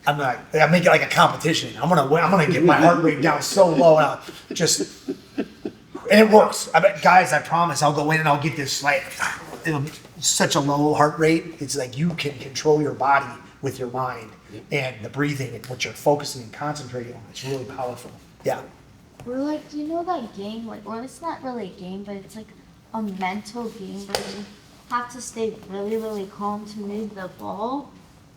I make it like a competition. I'm gonna get my heart rate down so low, and and it works. I bet, guys, I promise, I'll go in and I'll get this like such a low heart rate. It's like you can control your body with your mind and the breathing and what you're focusing and concentrating on. It's really powerful. Yeah. We're like, do you know that game? Like, or it's not really a game, but it's like a mental game where you have to stay really, really calm to move the ball.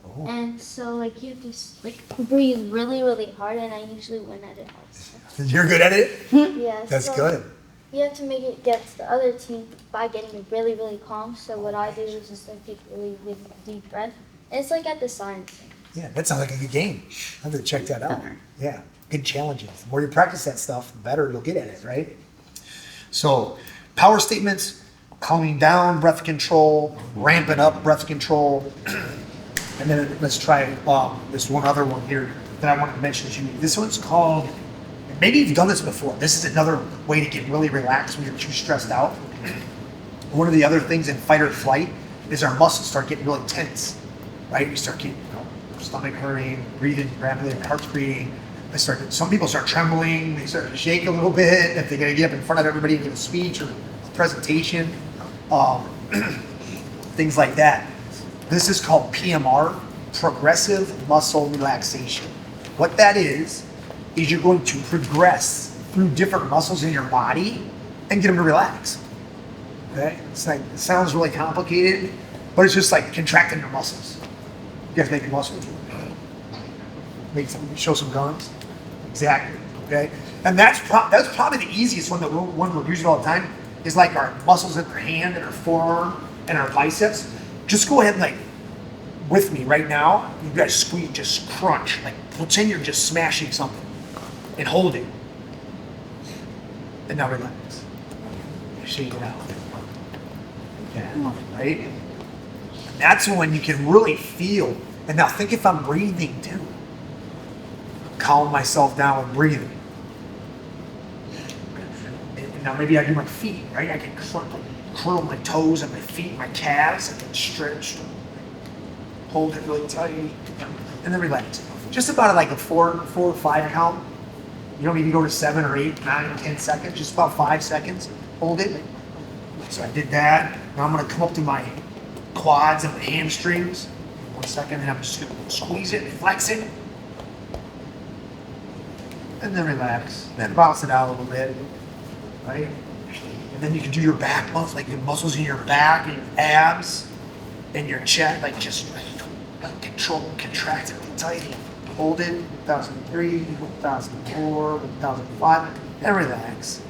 Oh. And so, like, you have to like breathe really, really hard, and I usually win at it. Also. You're good at it? Yeah. That's so good. You have to make it against the other team by getting really, really calm. So what I do is just like take really, really deep breath. And it's like at the science thing. Yeah, that sounds like a good game. I'm gonna check that out. Yeah, good challenges. The more you practice that stuff, the better you'll get at it, right? So, power statements, calming down, breath control, ramping up breath control. And then let's try this one other one here that I wanted to mention to you. This one's called, maybe you've done this before. This is another way to get really relaxed when you're too stressed out. One of the other things in fight or flight is our muscles start getting really tense, right? You start getting stomach hurting, breathing rapidly, heart's beating. Some people start trembling, they start to shake a little bit if they're gonna get up in front of everybody and give a speech or presentation, things like that. This is called PMR, progressive muscle relaxation. What that is you're going to progress through different muscles in your body and get them to relax. Okay? It's like, it sounds really complicated, but it's just like contracting your muscles. You guys make your muscles? Show some guns? Exactly. Okay? And that's probably the easiest one, the one we're using all the time, is like our muscles in our hand and our forearm and our biceps. Just go ahead and like, with me right now, you guys squeeze, just crunch. Like pretend you're just smashing something and hold it. And now relax. Shake it out. Yeah, right? That's when you can really feel. And now think if I'm breathing too. Calm myself down with breathing. And now maybe I do my feet, right? I can curl my toes and my feet, my calves, I can stretch. Hold it really tight, and then relax. Just about like a 4 or 5 count. You don't need to go to 7 or 8, 9 or 10 seconds, just about 5 seconds. Hold it. So I did that. Now I'm gonna come up to my quads and my hamstrings. 1 second, and I'm just gonna squeeze it, flex it. And then relax. Then bounce it out a little bit, right? And then you can do your back muscles, like your muscles in your back and your abs and your chest, like just control, contract it tight. Hold it, 1003, 1004, 1005, and relax.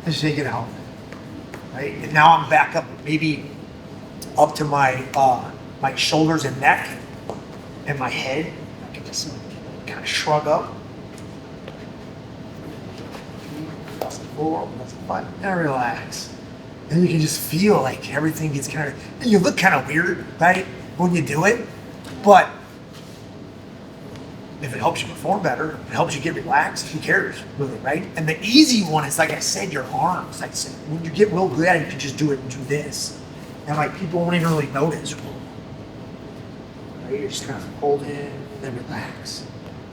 And shake it out. Right? And now I'm back up, maybe up to my my shoulders and neck and my head. I can just kind of shrug up. 1004, 1005, and relax. And you can just feel like everything gets kind of, you look kind of weird, right, when you do it, but if it helps you perform better, it helps you get relaxed, who cares, really, right? And the easy one is, like I said, your arms. Like I said, when you get real good at it, you can just do it and do this. And like people won't even really notice. Right? You're just kind of hold in and then relax.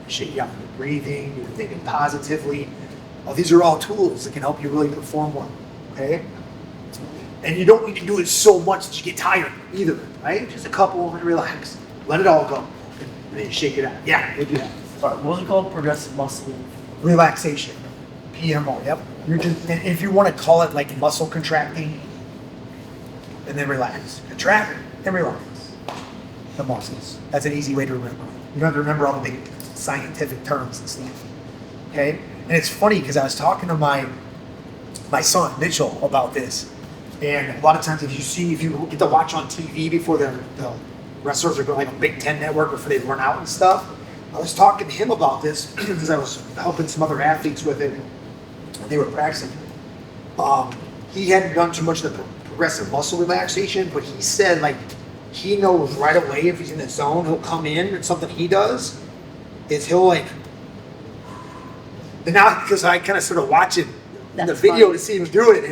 Shake out your breathing, you're thinking positively. Well, these are all tools that can help you really perform well, okay? And you don't need to do it so much that you get tired either, right? Just a couple and relax. Let it all go. And then shake it out. Yeah, we do that. Sorry, what was it called? Progressive muscle. Relaxation. PMO, yep. You're just, and if you want to call it like muscle contracting, and then relax. Contract and relax. The muscles. That's an easy way to remember. You don't have to remember all the big scientific terms and stuff. Okay? And it's funny because I was talking to my son, Mitchell, about this. And a lot of times if you get to watch on TV before the wrestlers are going like a Big Ten network before they run out and stuff, I was talking to him about this because I was helping some other athletes with it. And they were practicing. He hadn't done too much of the progressive muscle relaxation, but he said like he knows right away if he's in the zone, he'll come in, and something he does is he'll like, and now because I kind of sort of watch it in the video to see him do it,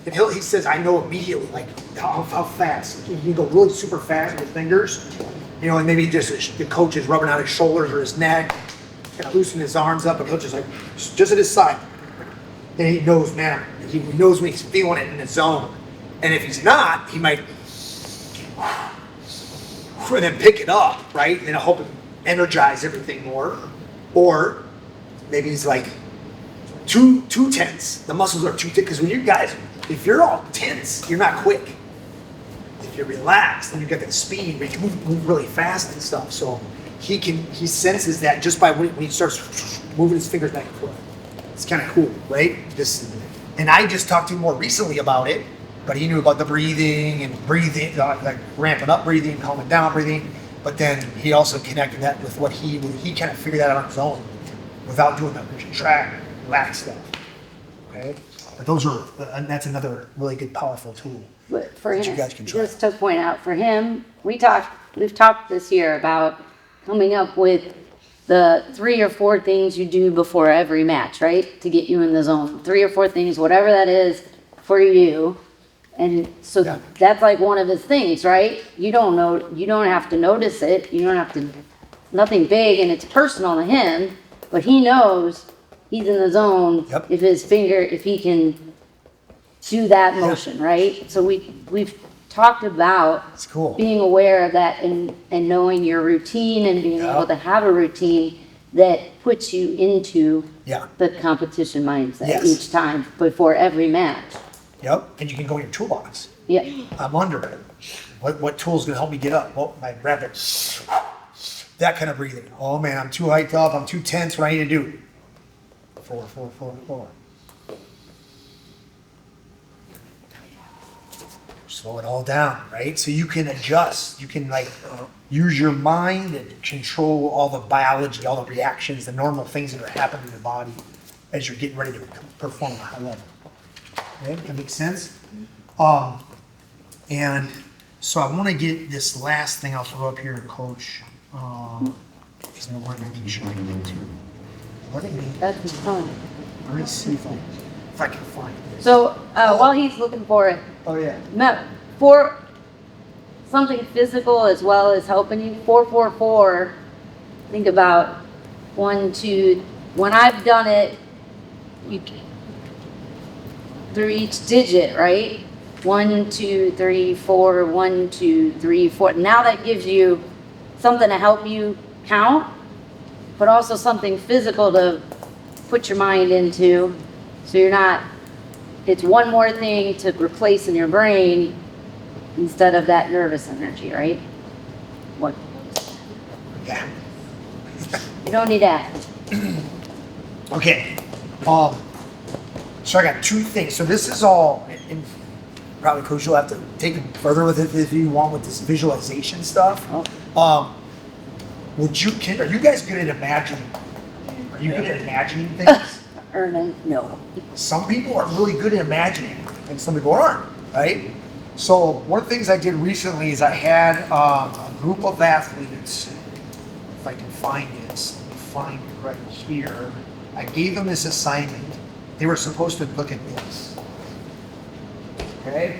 and he says I know immediately like how fast he can go really super fast with his fingers, you know, and maybe just the coach is rubbing out his shoulders or his neck, kind of loosening his arms up, and he'll just like just at his side, and he knows, man, he knows when he's feeling it in the zone, and if he's not, he might and then pick it up, right, and help him energize everything more, or maybe he's like too tense. The muscles are too tense because when you guys, if you're all tense, you're not quick. If you're relaxed, then you get that speed, but you move really fast and stuff. So he senses that just by when he starts moving his fingers back and forth. It's kind of cool, right? And I just talked to him more recently about it, but he knew about the breathing, like ramping up breathing, calming down breathing. But then he also connected that with what he kind of figured that out on his own without doing the contract, relax stuff. Okay, but that's another really good, powerful tool. But for that him, you guys can try. just to point out, for him, we've talked this year about coming up with the 3 or 4 things you do before every match, right? To get you in the zone. 3 or 4 things, whatever that is for you. And so Yeah. that's like one of his things, right? You don't have to notice it. You don't have to, nothing big, and it's personal to him, but he knows he's in the zone. Yep. If he can do that motion, right? So we've talked about It's cool. being aware of that and knowing your routine and being Yeah. able to have a routine that puts you into Yeah. the competition mindset Yes. each time before every match. Yep. And you can go in your toolbox. Yeah. I'm under it. What tool's gonna help me get up? Well, my rapid. That kind of breathing. Oh man, I'm too hyped up. I'm too tense. What I need to do? 4, 4, 4, 4. Slow it all down, right? So you can adjust. You can use your mind and control all the biology, all the reactions, the normal things that are happening in the body as you're getting ready to perform at a high level. Okay, that makes sense. And so I want to get this last thing I'll throw up here, Coach. Because I want to make sure I get to. What do you mean? That's fun. Let me see if I can find this. So while he's looking for it, Oh yeah. for something physical as well as helping you, 444, think about 1, 2, when I've done it, through each digit, right? 1, 2, 3, 4, 1, 2, 3, 4. Now that gives you something to help you count, but also something physical to put your mind into. So you're not, it's one more thing to replace in your brain instead of that nervous energy, right? What? Yeah. You don't need that. Okay. So I got 2 things. So this is all, and probably Coach, you'll have to take it further with it if you want with this visualization stuff. Are you guys good at imagining? Are you good at imagining things? Erna, no. Some people are really good at imagining, and some people aren't, right? So one of the things I did recently is I had a group of athletes, if I can find it, let me find it right here. I gave them this assignment. They were supposed to look at this. Okay?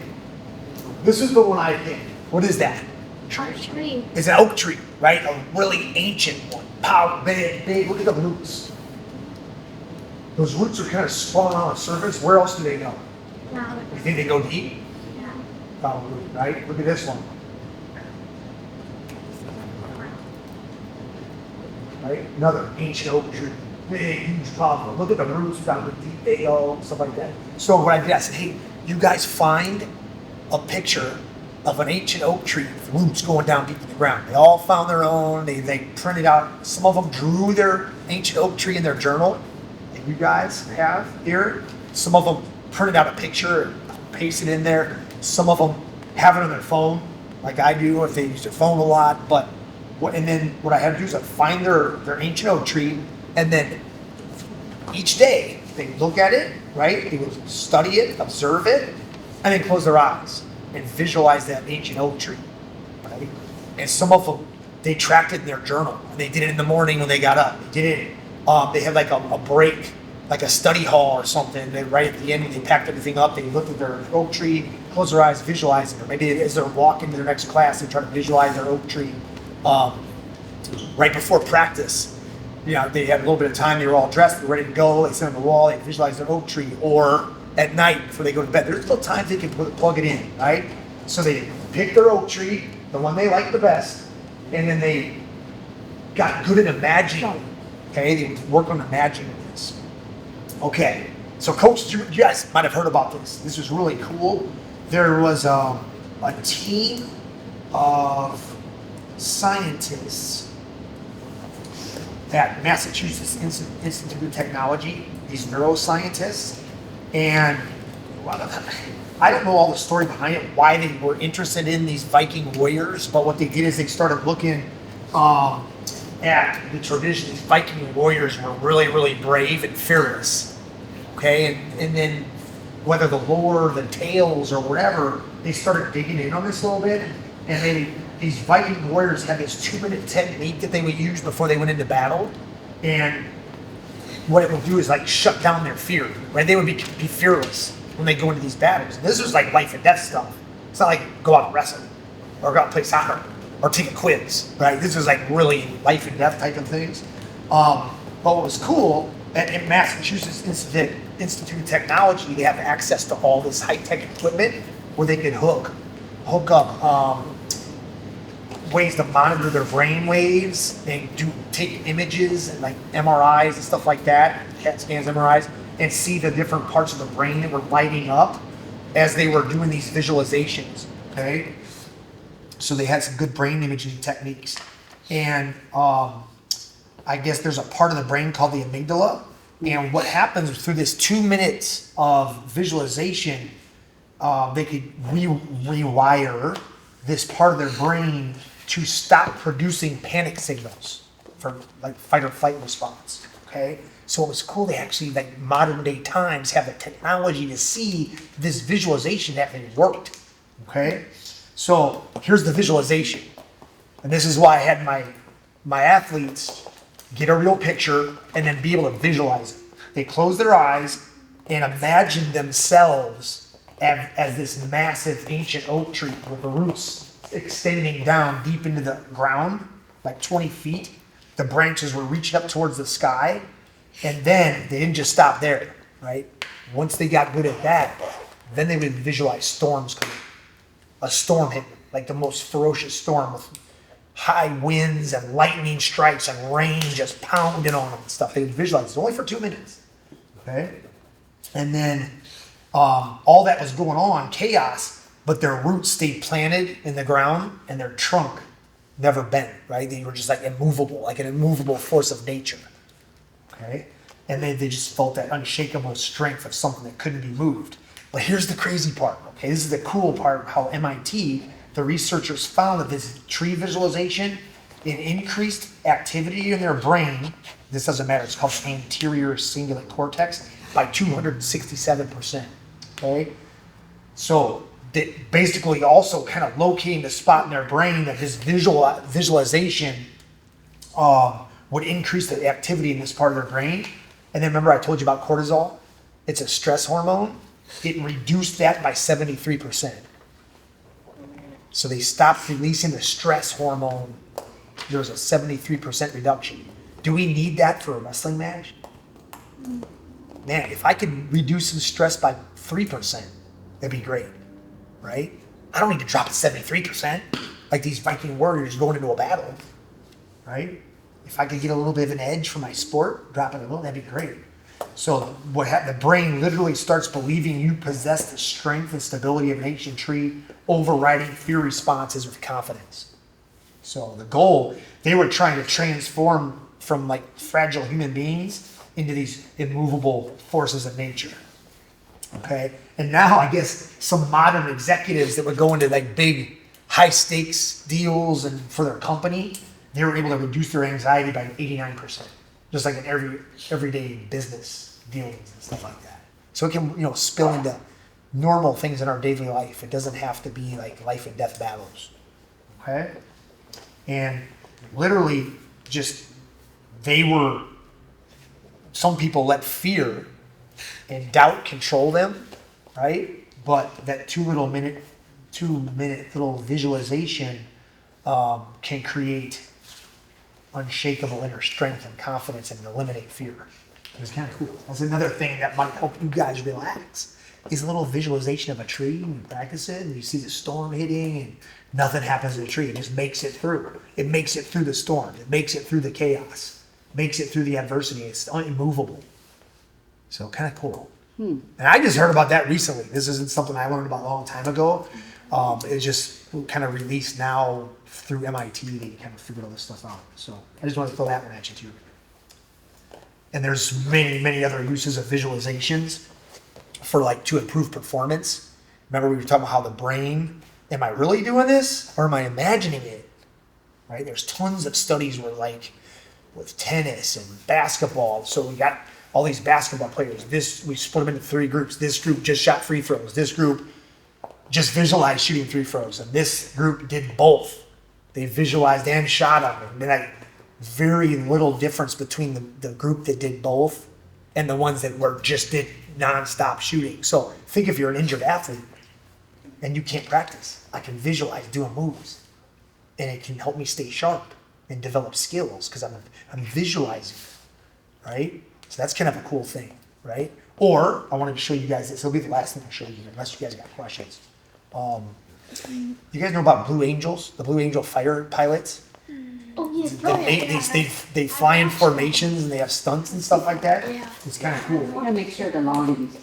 This is the one I picked. What is that? Tree. It's an oak tree, right? A really ancient one. Power, big. Look at the roots. Those roots are kind of spun on the surface. Where else do they go? Yeah. You think they go deep? Yeah. Probably, right? Look at this one. Right? Another ancient oak tree. Big, huge power. Look at the roots down the deep. They go, stuff like that. So what I did, I said, hey, you guys find a picture of an ancient oak tree with roots going down deep in the ground. They all found their own. They printed out. Some of them drew their ancient oak tree in their journal. And you guys have here. Some of them printed out a picture and pasted it in there. Some of them have it on their phone, like I do, if they use their phone a lot. And then what I had to do is I find their ancient oak tree, and then each day they look at it, right? They would study it, observe it, and then close their eyes and visualize that ancient oak tree, right? And some of them, they tracked it in their journal. And they did it in the morning when they got up. They did it. They had like a break, like a study hall or something. They right at the end when they packed everything up, they looked at their oak tree, closed their eyes, visualized it. Or maybe as they're walking to their next class, they try to visualize their oak tree. Right before practice, they had a little bit of time. They were all dressed, they were ready to go. They sit on the wall, they visualize their oak tree. Or at night before they go to bed, there's still times they can plug it in, right? So they pick their oak tree, the one they like the best, and then they got good at imagining. Okay, they would work on imagining this. Okay, so Coach, you guys might have heard about this. This was really cool. There was a team of scientists at Massachusetts Institute of Technology, these neuroscientists, and I don't know all the story behind it, why they were interested in these Viking warriors, but what they did is they started looking at the tradition. These Viking warriors were really, really brave and fearless, okay? And then whether the lore, the tales, or whatever, they started digging in on this a little bit, and these Viking warriors had this 2-minute technique that they would use before they went into battle, and what it would do is like shut down their fear, right? They would be fearless when they go into these battles. And this was like life and death stuff. It's not like go out and wrestle, or go out and play soccer, or take a quiz, right? This was like really life and death type of things. But what was cool, at Massachusetts Institute of Technology, they have access to all this high-tech equipment where they could hook up ways to monitor their brain waves and take images and like MRIs and stuff like that, CAT scans, MRIs, and see the different parts of the brain that were lighting up as they were doing these visualizations. Okay, so they had some good brain imaging techniques, and I guess there's a part of the brain called the amygdala, and what happens through this 2 minutes of visualization, they could rewire this part of their brain to stop producing panic signals for like fight or flight response. Okay, so it was cool. They actually, like modern day times, have the technology to see this visualization actually worked. Okay, so here's the visualization, and this is why I had my athletes get a real picture and then be able to visualize it. They close their eyes and imagine themselves as this massive ancient oak tree with the roots extending down deep into the ground, like 20 feet. The branches were reaching up towards the sky, and then they didn't just stop there, right? Once they got good at that, then they would visualize storms coming. A storm hitting, like the most ferocious storm with high winds and lightning strikes and rain just pounding on them and stuff. They would visualize it only for 2 minutes, okay? And then all that was going on, chaos, but their roots stayed planted in the ground and their trunk never bent, right? They were just like immovable, like an immovable force of nature, okay? And they just felt that unshakable strength of something that couldn't be moved. But here's the crazy part, okay? This is the cool part of how MIT, the researchers found that this tree visualization, it increased activity in their brain. This doesn't matter, it's called anterior cingulate cortex, by 267%, okay? So that basically also kind of locating the spot in their brain that this visualization would increase the activity in this part of their brain. And then remember I told you about cortisol? It's a stress hormone. It reduced that by 73%. So they stopped releasing the stress hormone. There was a 73% reduction. Do we need that for a wrestling match? Man, if I could reduce some stress by 3%, that'd be great, right? I don't need to drop it 73%, like these Viking warriors going into a battle, right? If I could get a little bit of an edge for my sport, drop it a little, that'd be great. So the brain literally starts believing you possess the strength and stability of an ancient tree, overriding fear responses with confidence. So the goal, they were trying to transform from like fragile human beings into these immovable forces of nature. Okay, and now I guess some modern executives that would go into like big high stakes deals and for their company, they were able to reduce their anxiety by 89%, just like in everyday business dealings and stuff like that. So it can spill into normal things in our daily life. It doesn't have to be like life and death battles. Okay, and literally just some people let fear and doubt control them, right? But that 2 minute little visualization can create unshakable inner strength and confidence and eliminate fear. It's kind of cool. That's another thing that might help you guys relax. Is a little visualization of a tree, and you practice it, and you see the storm hitting, and nothing happens to the tree. It just makes it through. It makes it through the storm. It makes it through the chaos. Makes it through the adversity. It's immovable. So kind of cool. And I just heard about that recently. This isn't something I learned about a long time ago. It's just kind of released now through MIT. They kind of figured all this stuff out. So I just wanted to throw that one at you too. And there's many, many other uses of visualizations for to improve performance. Remember we were talking about how the brain, am I really doing this or am I imagining it? Right? There's tons of studies where with tennis and basketball. So we got all these basketball players. We split them into 3 groups. This group just shot free throws. This group just visualized shooting free throws. And this group did both. They visualized and shot them. And very little difference between the group that did both and the ones that just did nonstop shooting. So think if you're an injured athlete and you can't practice. I can visualize doing moves. And it can help me stay sharp and develop skills because I'm visualizing, right? So that's kind of a cool thing, right? Or I wanted to show you guys this. It'll be the last thing I show you, unless you guys got questions. You guys know about Blue Angels, the Blue Angel fighter pilots? Oh yeah, They fly in formations and they have stunts and stuff like that. Yeah. It's kind of I cool. want to make sure the volume's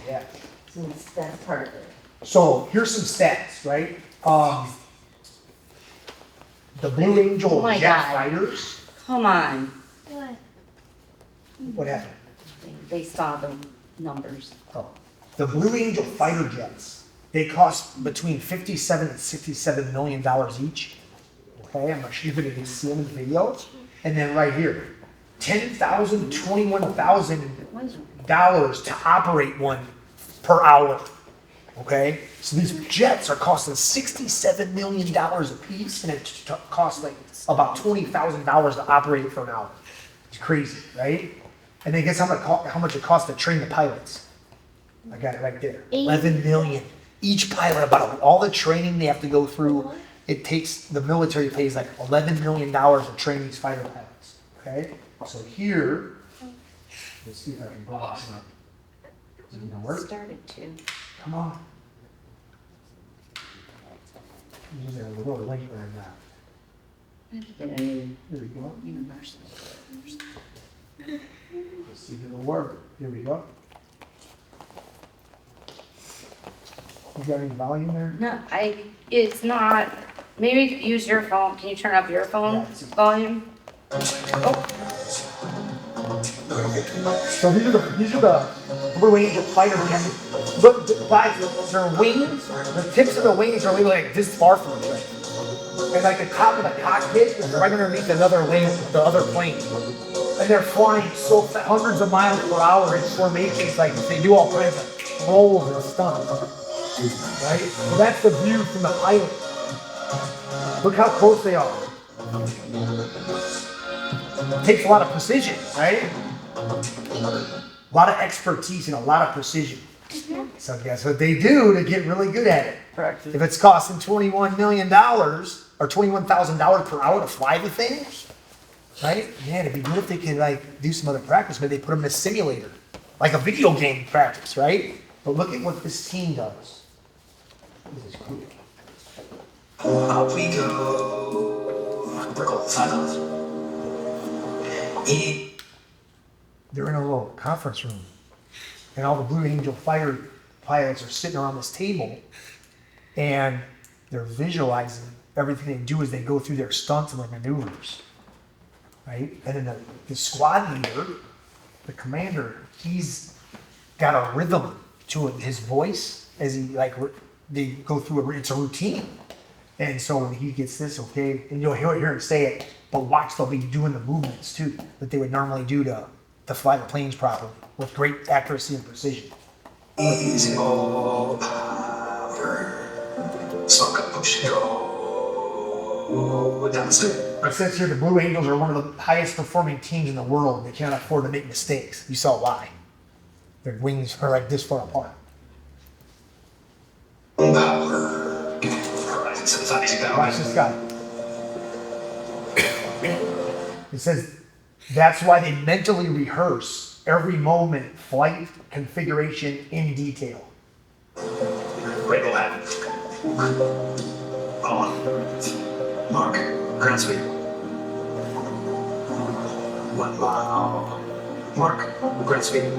Yeah. since that's part of it. So here's some stats, right? The Blue Angel Oh my jet God. fighters. Come on. What? What happened? They saw the numbers. Oh. The Blue Angel fighter jets, they cost between $57 and $67 million each. Okay, I'm not sure if you can see them in the video. And then right here, $10,000, $21,000 to operate one per hour. Okay, so these jets are costing $67 million a piece, and it costs like about $20,000 to operate it for an hour. It's crazy, right? And then guess how much it costs to train the pilots? I got it right there. 11 million. Each pilot, about all the training they have to go through, it takes, the military pays like $11 million to train these fighter pilots. Okay? So here, let's see if I can blow this up. Is it gonna work? Started to. Come on. There's a little link right now. There we go. Universal. Let's see if it'll work. Here we go. You got any volume there? No, it's not, maybe use your phone. Can you turn up your phone Yeah, it's- volume? So these are the Blue Angel fighter jets. Look, guys, their wings, the tips of the wings are literally like this far from each other. And like the top of the cockpit is right underneath another wing, the other plane. And they're flying so hundreds of miles per hour in formations, like they do all kinds of rolls and stunts. Right? So that's the view from the pilot. Look how close they are. It takes a lot of precision, right? A lot of expertise and a lot of precision. So guess what they do to get really good at it? Practice. If it's costing $21 million or $21,000 per hour to fly the thing, right? Man, it'd be good if they could like do some other practice. Maybe they put them in a simulator, like a video game practice, right? But look at what this team does. This is cool. Up we go. Break all the silence. They're in a little conference room, and all the Blue Angel fighter pilots are sitting around this table, and they're visualizing everything they do as they go through their stunts and their maneuvers, right? And then the squad leader, the commander, he's got a rhythm to his voice as he they go through it's a routine. And so when he gets this, okay, and you'll hear him say it, but watch, they'll be doing the movements too that they would normally do to fly the planes properly with great accuracy and precision. Easy all power. Smoke up, push, draw. Down the street. It says here the Blue Angels are one of the highest performing teams in the world. They cannot afford to make mistakes. You saw why. Their wings are like this far apart. Power. Horizon 75 Watch this guy. It says that's why they mentally rehearse every moment, flight, configuration in detail. Rainbow hat. On. Mark. Ground speed. 1 mile. Mark. Ground speed.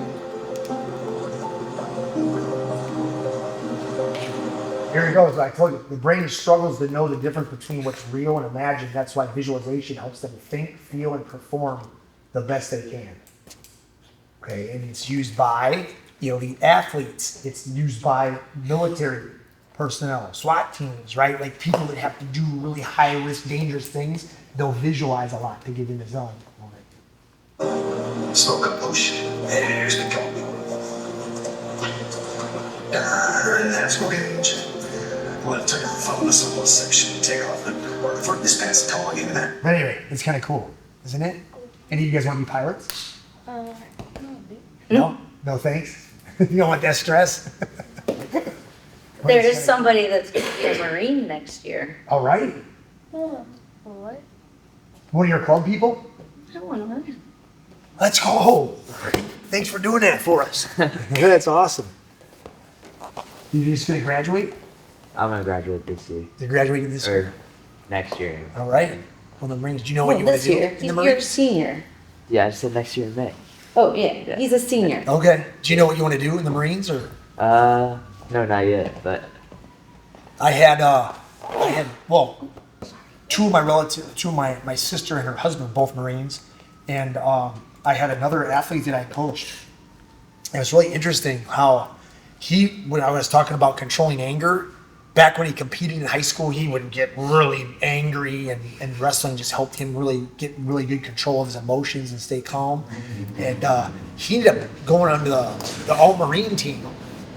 Here it goes. I told you, the brain struggles to know the difference between what's real and imagined. That's why visualization helps them think, feel, and perform the best they can. Okay, and it's used by elite athletes. It's used by military personnel, SWAT teams, right? Like people that have to do really high risk, dangerous things. They'll visualize a lot to get in the zone. Smoke up, push. Here's the go. That's smoke gauge. We'll turn the phone to someone section. Take off the for this pass tall into that. But anyway, it's kind of cool, isn't it? Any of you guys want to be pilots? No? No thanks? You don't want that stress? There is somebody that's going to be a Marine next year. All right. What? One of your club people? I don't know. Let's go. Thanks for doing that for us. That's awesome. You just gonna graduate? I'm gonna graduate this year You graduated this year? or next year. All right. Well, the Marines, do you know what you want This to do year. in the You're a Marines? senior. Yeah, I said next year in May. Oh, yeah, he's a senior. Okay. Do you know what you want to do in the Marines or? No, not yet, but I had, well, two of my relatives, my sister and her husband, both Marines. And I had another athlete that I coached. And it was really interesting how when I was talking about controlling anger, back when he competed in high school, he would get really angry, and wrestling just helped him really get really good control of his emotions and stay calm. And he ended up going on to the all-Marine team,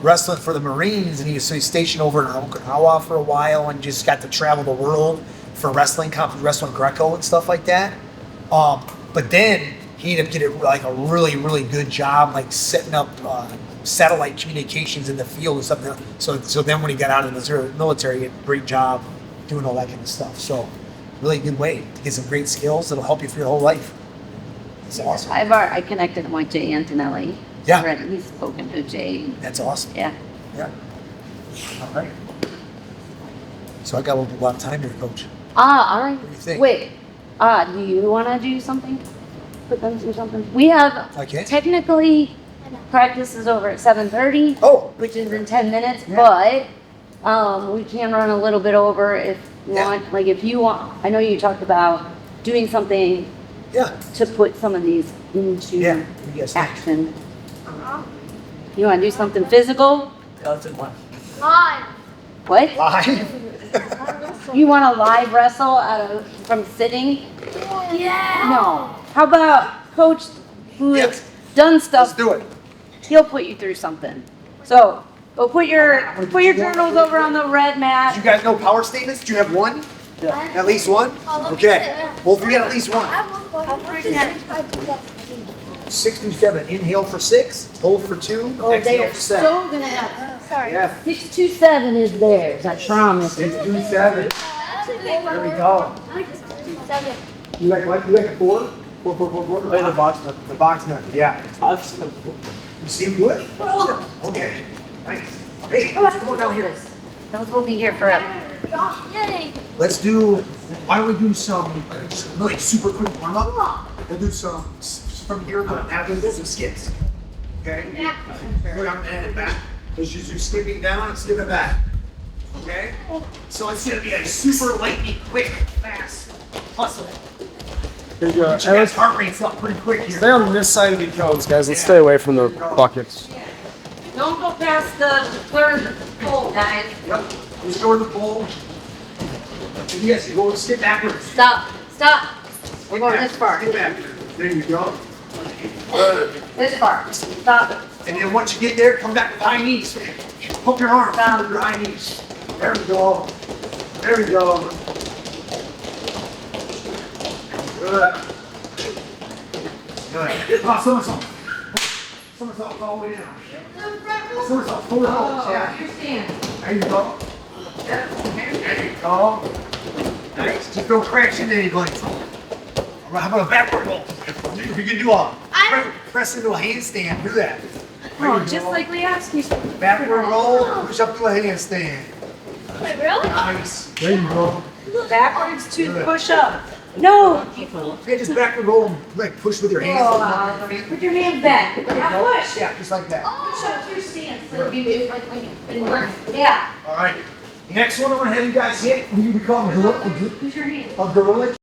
wrestling for the Marines, and he was stationed over in Okinawa for a while and just got to travel the world for wrestling Greco and stuff like that. But then he ended up getting like a really, really good job, like setting up satellite communications in the field and stuff. So then when he got out of the military, he had a great job doing all that kind of stuff. So really good way to get some great skills that'll help you for your whole life. It's awesome. I connected him with Jay Antonelli. Yeah. Already. He's spoken to Jay. That's awesome. Yeah. Yeah. All right. So I got a lot of time here, Coach. All right. do you think? Wait. Do you want to do something? Put them through something. We have Okay. technically practice is over at 7:30. Oh. Which is in 10 minutes, Yeah. but we can run a little bit over if you Yeah. want. Like if you want, I know you talked about doing something Yeah. to put some of these into Yeah. You guys think? action. You want to do something physical? Hi. What? Live. You want to live wrestle from sitting? Yeah. No. How about Coach who Yeah. has done Let's stuff? do it. He'll put you through something. So go put your journals over on the red Do you mat. guys know power statements? Do you have one? At least one? Okay. Both of you got at least one. 6 through 7. Inhale for 6. Hold for 2. Oh, they Exhale are for 7. so gonna have. Sorry. Yeah. 627 is theirs. I promise. 6 through 7. There we go. You like what? You like a 4? 4, 4, 4, 4. Play the box nut. The box nut. Yeah. I've seen You see him do it? Okay. Nice. Hey, come on down here. Those will be here forever. Yay. Let's do. Why don't we do some really super quick warm up? We'll do some from here to after this some skips. Okay? Go down and back. Let's just do skipping down and skipping back. Okay? So it's gonna be a super lightning quick, fast hustle. There you go. Get your guys' heart rate's up pretty quick Stay here. on this side of the cones, guys. Let's stay away from the buckets. Don't go past the third pole, guys. Yep. Just go to the pole. And you guys can go and skip backwards. Stop. Stop. We're going this far. Skip backwards. There you go. This far. Stop. And then once you get there, come back with high knees. Hook your arms down with your high knees. There we go. There we go. Good. Good. Come on, somersault. Somersault all the way down. Somersault, forward holds, yeah. There you go. There you go. Nice. Just don't crash into anybody. All right, how about a backward roll? If you can do a press into a handstand, do that. There Oh, you just go. like we asked you. Backward roll, push up to a handstand. Wait, really? Nice. There you go. Backwards to push up. No. Okay, just backward roll and like push with your hands. Put your hands back. Now push. Yeah, just like that. Push up to your stance. So you do like yeah. All right. Next one I'm gonna have you guys hit. We call Use your hands. a gorilla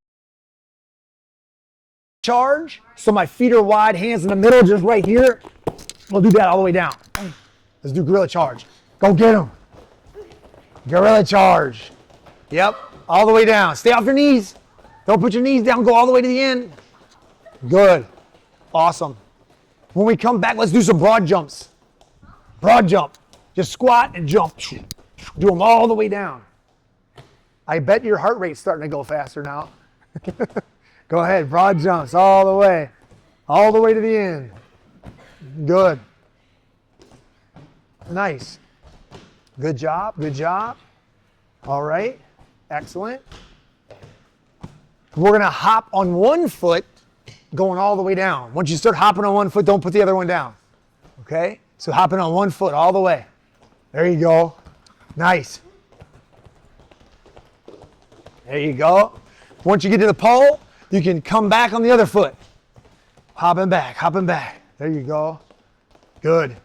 charge. So my feet are wide, hands in the middle, just right here. We'll do that all the way down. Let's do gorilla charge. Go get him. Gorilla charge. Yep, all the way down. Stay off your knees. Don't put your knees down. Go all the way to the end. Good. Awesome. When we come back, let's do some broad jumps. Broad jump. Just squat and jump. Do them all the way down. I bet your heart rate's starting to go faster now. Go ahead, broad jumps all the way to the end. Good. Nice. Good job, good job. All right, excellent. We're gonna hop on one foot going all the way down. Once you start hopping on one foot, don't put the other one down. Okay? So hopping on one foot all the way. There you go. Nice. There you go. Once you get to the pole, you can come back on the other foot. Hopping back, hopping back. There you go. Good.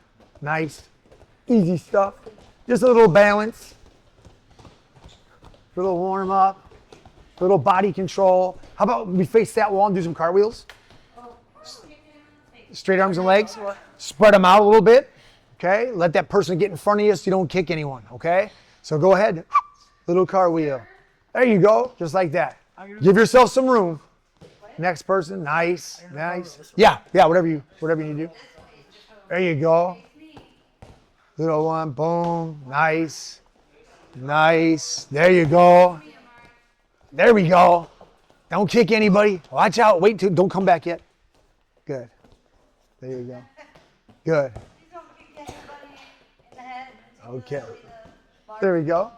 Nice. Easy stuff. Just a little balance. A little warm up. A little body control. How about we face that wall and do some cartwheels? Straight arms and legs. Spread them out a little bit. Okay? Let that person get in front of you so you don't kick anyone. Okay? So go ahead. Little cartwheel. There you go. Just like that. Give yourself some room. Next person. Nice. Nice. Yeah. Whatever you need to do. There you go. Little one. Boom. Nice. Nice. There you go. There we go. Don't kick anybody. Watch out. Wait till. Don't come back yet. Good. There you go. Good. Okay. There we go.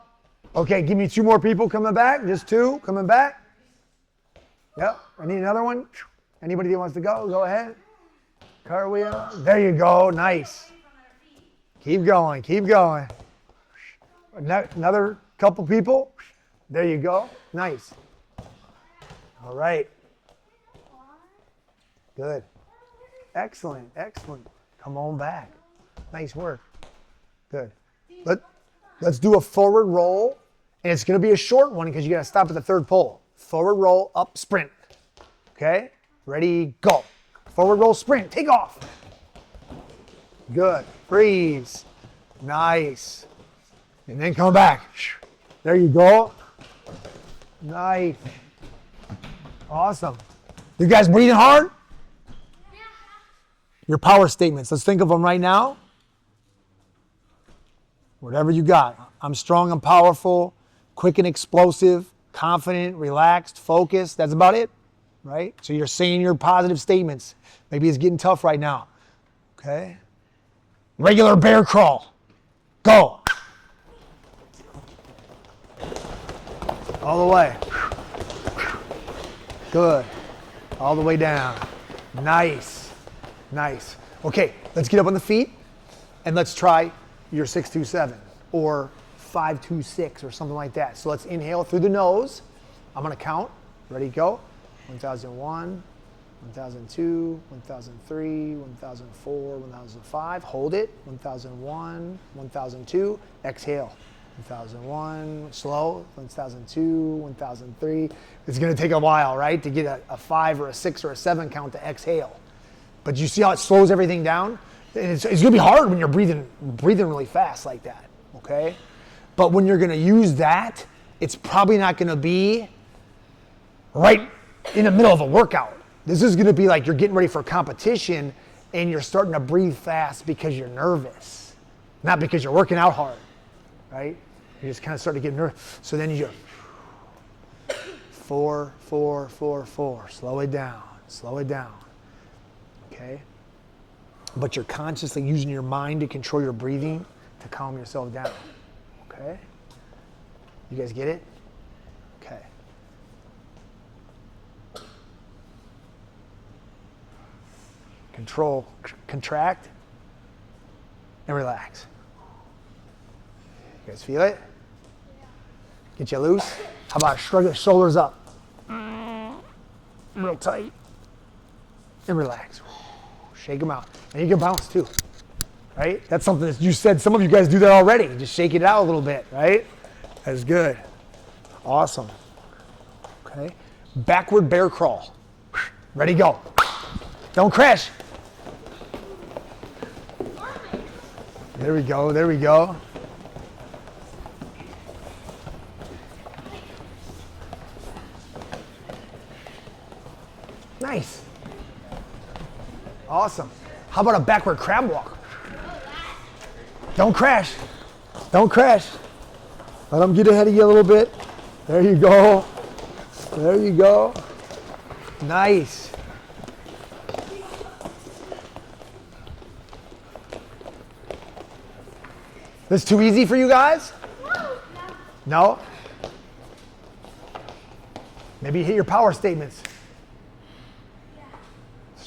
Okay, give me 2 more people coming back. Just 2 coming back. Yep. I need another one. Anybody that wants to go ahead. Cartwheel. There you go. Nice. Keep going. Keep going. Another couple people. There you go. Nice. All right. Good. Excellent. Excellent. Come on back. Nice work. Good. Let's do a forward roll. And it's going to be a short one because you got to stop at the 3rd pole. Forward roll, up, sprint. Okay? Ready, go. Forward roll, sprint. Take off. Good. Freeze. Nice. And then come back. There you go. Nice. Awesome. You guys breathing hard? Your power statements. Let's think of them right now. Whatever you got. I'm strong and powerful, quick and explosive, confident, relaxed, focused. That's about it, right? So you're saying your positive statements. Maybe it's getting tough right now. Okay? Regular bear crawl. Go. All the way. Good. All the way down. Nice. Nice. Okay, let's get up on the feet and let's try your 6-2-7 or 5-2-6 or something like that. So let's inhale through the nose. I'm going to count. Ready, go. 1001, 1002, 1003, 1004, 1005. Hold it. 1001, 1002. Exhale. 1001, slow. 1002, 1003. It's going to take a while, right, to get a 5 or a 6 or a 7 count to exhale. But you see how it slows everything down? And it's going to be hard when you're breathing really fast like that, okay? But when you're going to use that, it's probably not going to be right in the middle of a workout. This is going to be like you're getting ready for a competition and you're starting to breathe fast because you're nervous, not because you're working out hard, right? You just kind of start to get nervous. So then you go 4, 4, 4, 4. Slow it down. Slow it down. Okay? But you're consciously using your mind to control your breathing to calm yourself down. Okay? You guys get it? Okay. Control, contract, and relax. You guys feel it? Get you loose? How about shrug the shoulders up? Real tight. And relax. Shake them out. And you can bounce too, right? That's something that you said, some of you guys do that already. Just shake it out a little bit, right? That's good. Awesome. Okay. Backward bear crawl. Ready, go. Don't crash. There we go, there we go. Nice. Awesome. How about a backward crab walk? Don't crash. Don't crash. Let them get ahead of you a little bit. There you go. There you go. Nice. This too easy for you guys? No? Maybe hit your power statements.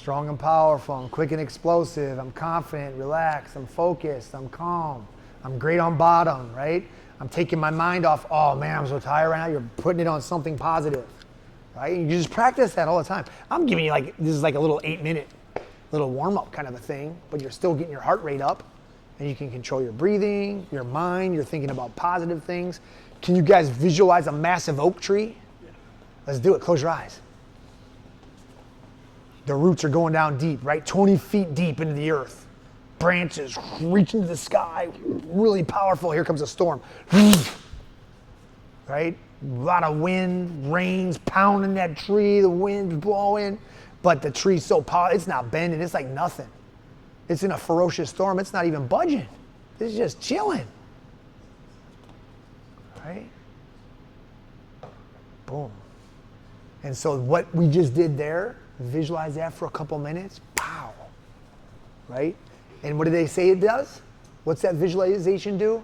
strong and powerful. I'm quick and explosive. I'm confident, relaxed. I'm focused. I'm calm. I'm great on bottom, right? I'm taking my mind off, oh man, I'm so tired right now. You're putting it on something positive, right? And you just practice that all the time. I'm giving you like, this is like a little 8-minute little warm-up kind of a thing, but you're still getting your heart rate up and you can control your breathing, your mind, you're thinking about positive things. Can you guys visualize a massive oak tree? Let's do it, close your eyes. The roots are going down deep, right? 20 feet deep into the earth. Branches reaching to the sky, really powerful. Here comes a storm. Right? A lot of wind, rains pounding that tree, the wind's blowing, but the tree's so powerful, it's not bending, it's like nothing. It's in a ferocious storm, it's not even budging. It's just chilling. Right? Boom. And so what we just did there, visualize that for a couple minutes, pow, right? And what do they say it does? What's that visualization do?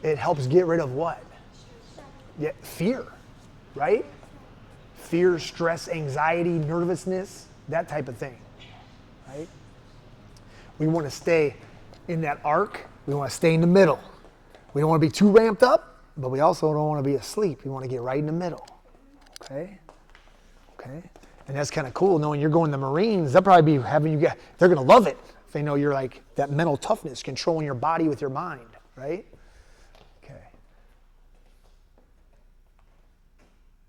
It helps get rid of what? Yeah, fear, right? Fear, stress, anxiety, nervousness, that type of thing, right? We want to stay in that arc. We want to stay in the middle. We don't want to be too ramped up, but we also don't want to be asleep. We want to get right in the middle, okay? Okay? And that's kind of cool knowing you're going to the Marines. They'll probably be having you get, they're going to love it if they know you're like that mental toughness, controlling your body with your mind, right? Okay.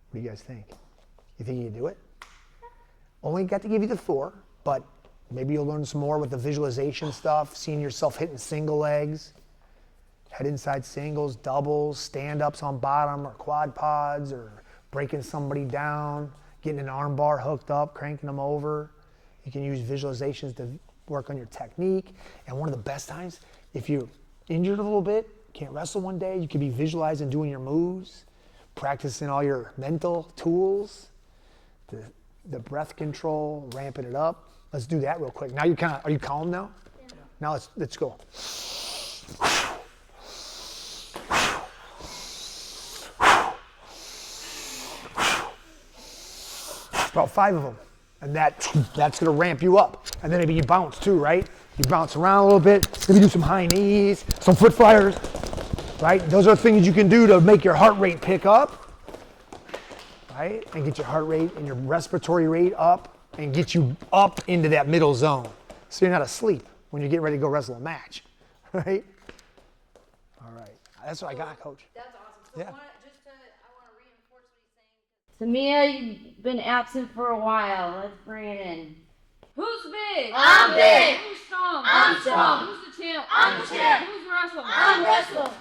What do you guys think? You think you can do it? Only got to give you the 4, but maybe you'll learn some more with the visualization stuff, seeing yourself hitting single legs, head inside singles, doubles, stand-ups on bottom or quad pods, or breaking somebody down, getting an arm bar hooked up, cranking them over. You can use visualizations to work on your technique. And one of the best times, if you're injured a little bit, can't wrestle one day, you could be visualizing doing your moves, practicing all your mental tools, the breath control, ramping it up. Let's do that real quick. Now you're are you calm now? Yeah. Now let's go. About 5 of them. And that's gonna ramp you up. And then maybe you bounce too, right? You bounce around a little bit, maybe do some high knees, some foot flyers, right? Those are things you can do to make your heart rate pick up, right? And get your heart rate and your respiratory rate up and get you up into that middle zone. So you're not asleep when you get ready to go wrestle a match, right? All right, that's what I got, Coach. That's awesome. So Yeah. I want to reinforce what he's saying. Tamia, you've been absent for a while. Let's bring it in. Who's big? I'm big. Who's strong? I'm strong. Who's the champ? I'm the champ. Who's wrestling? I'm wrestling.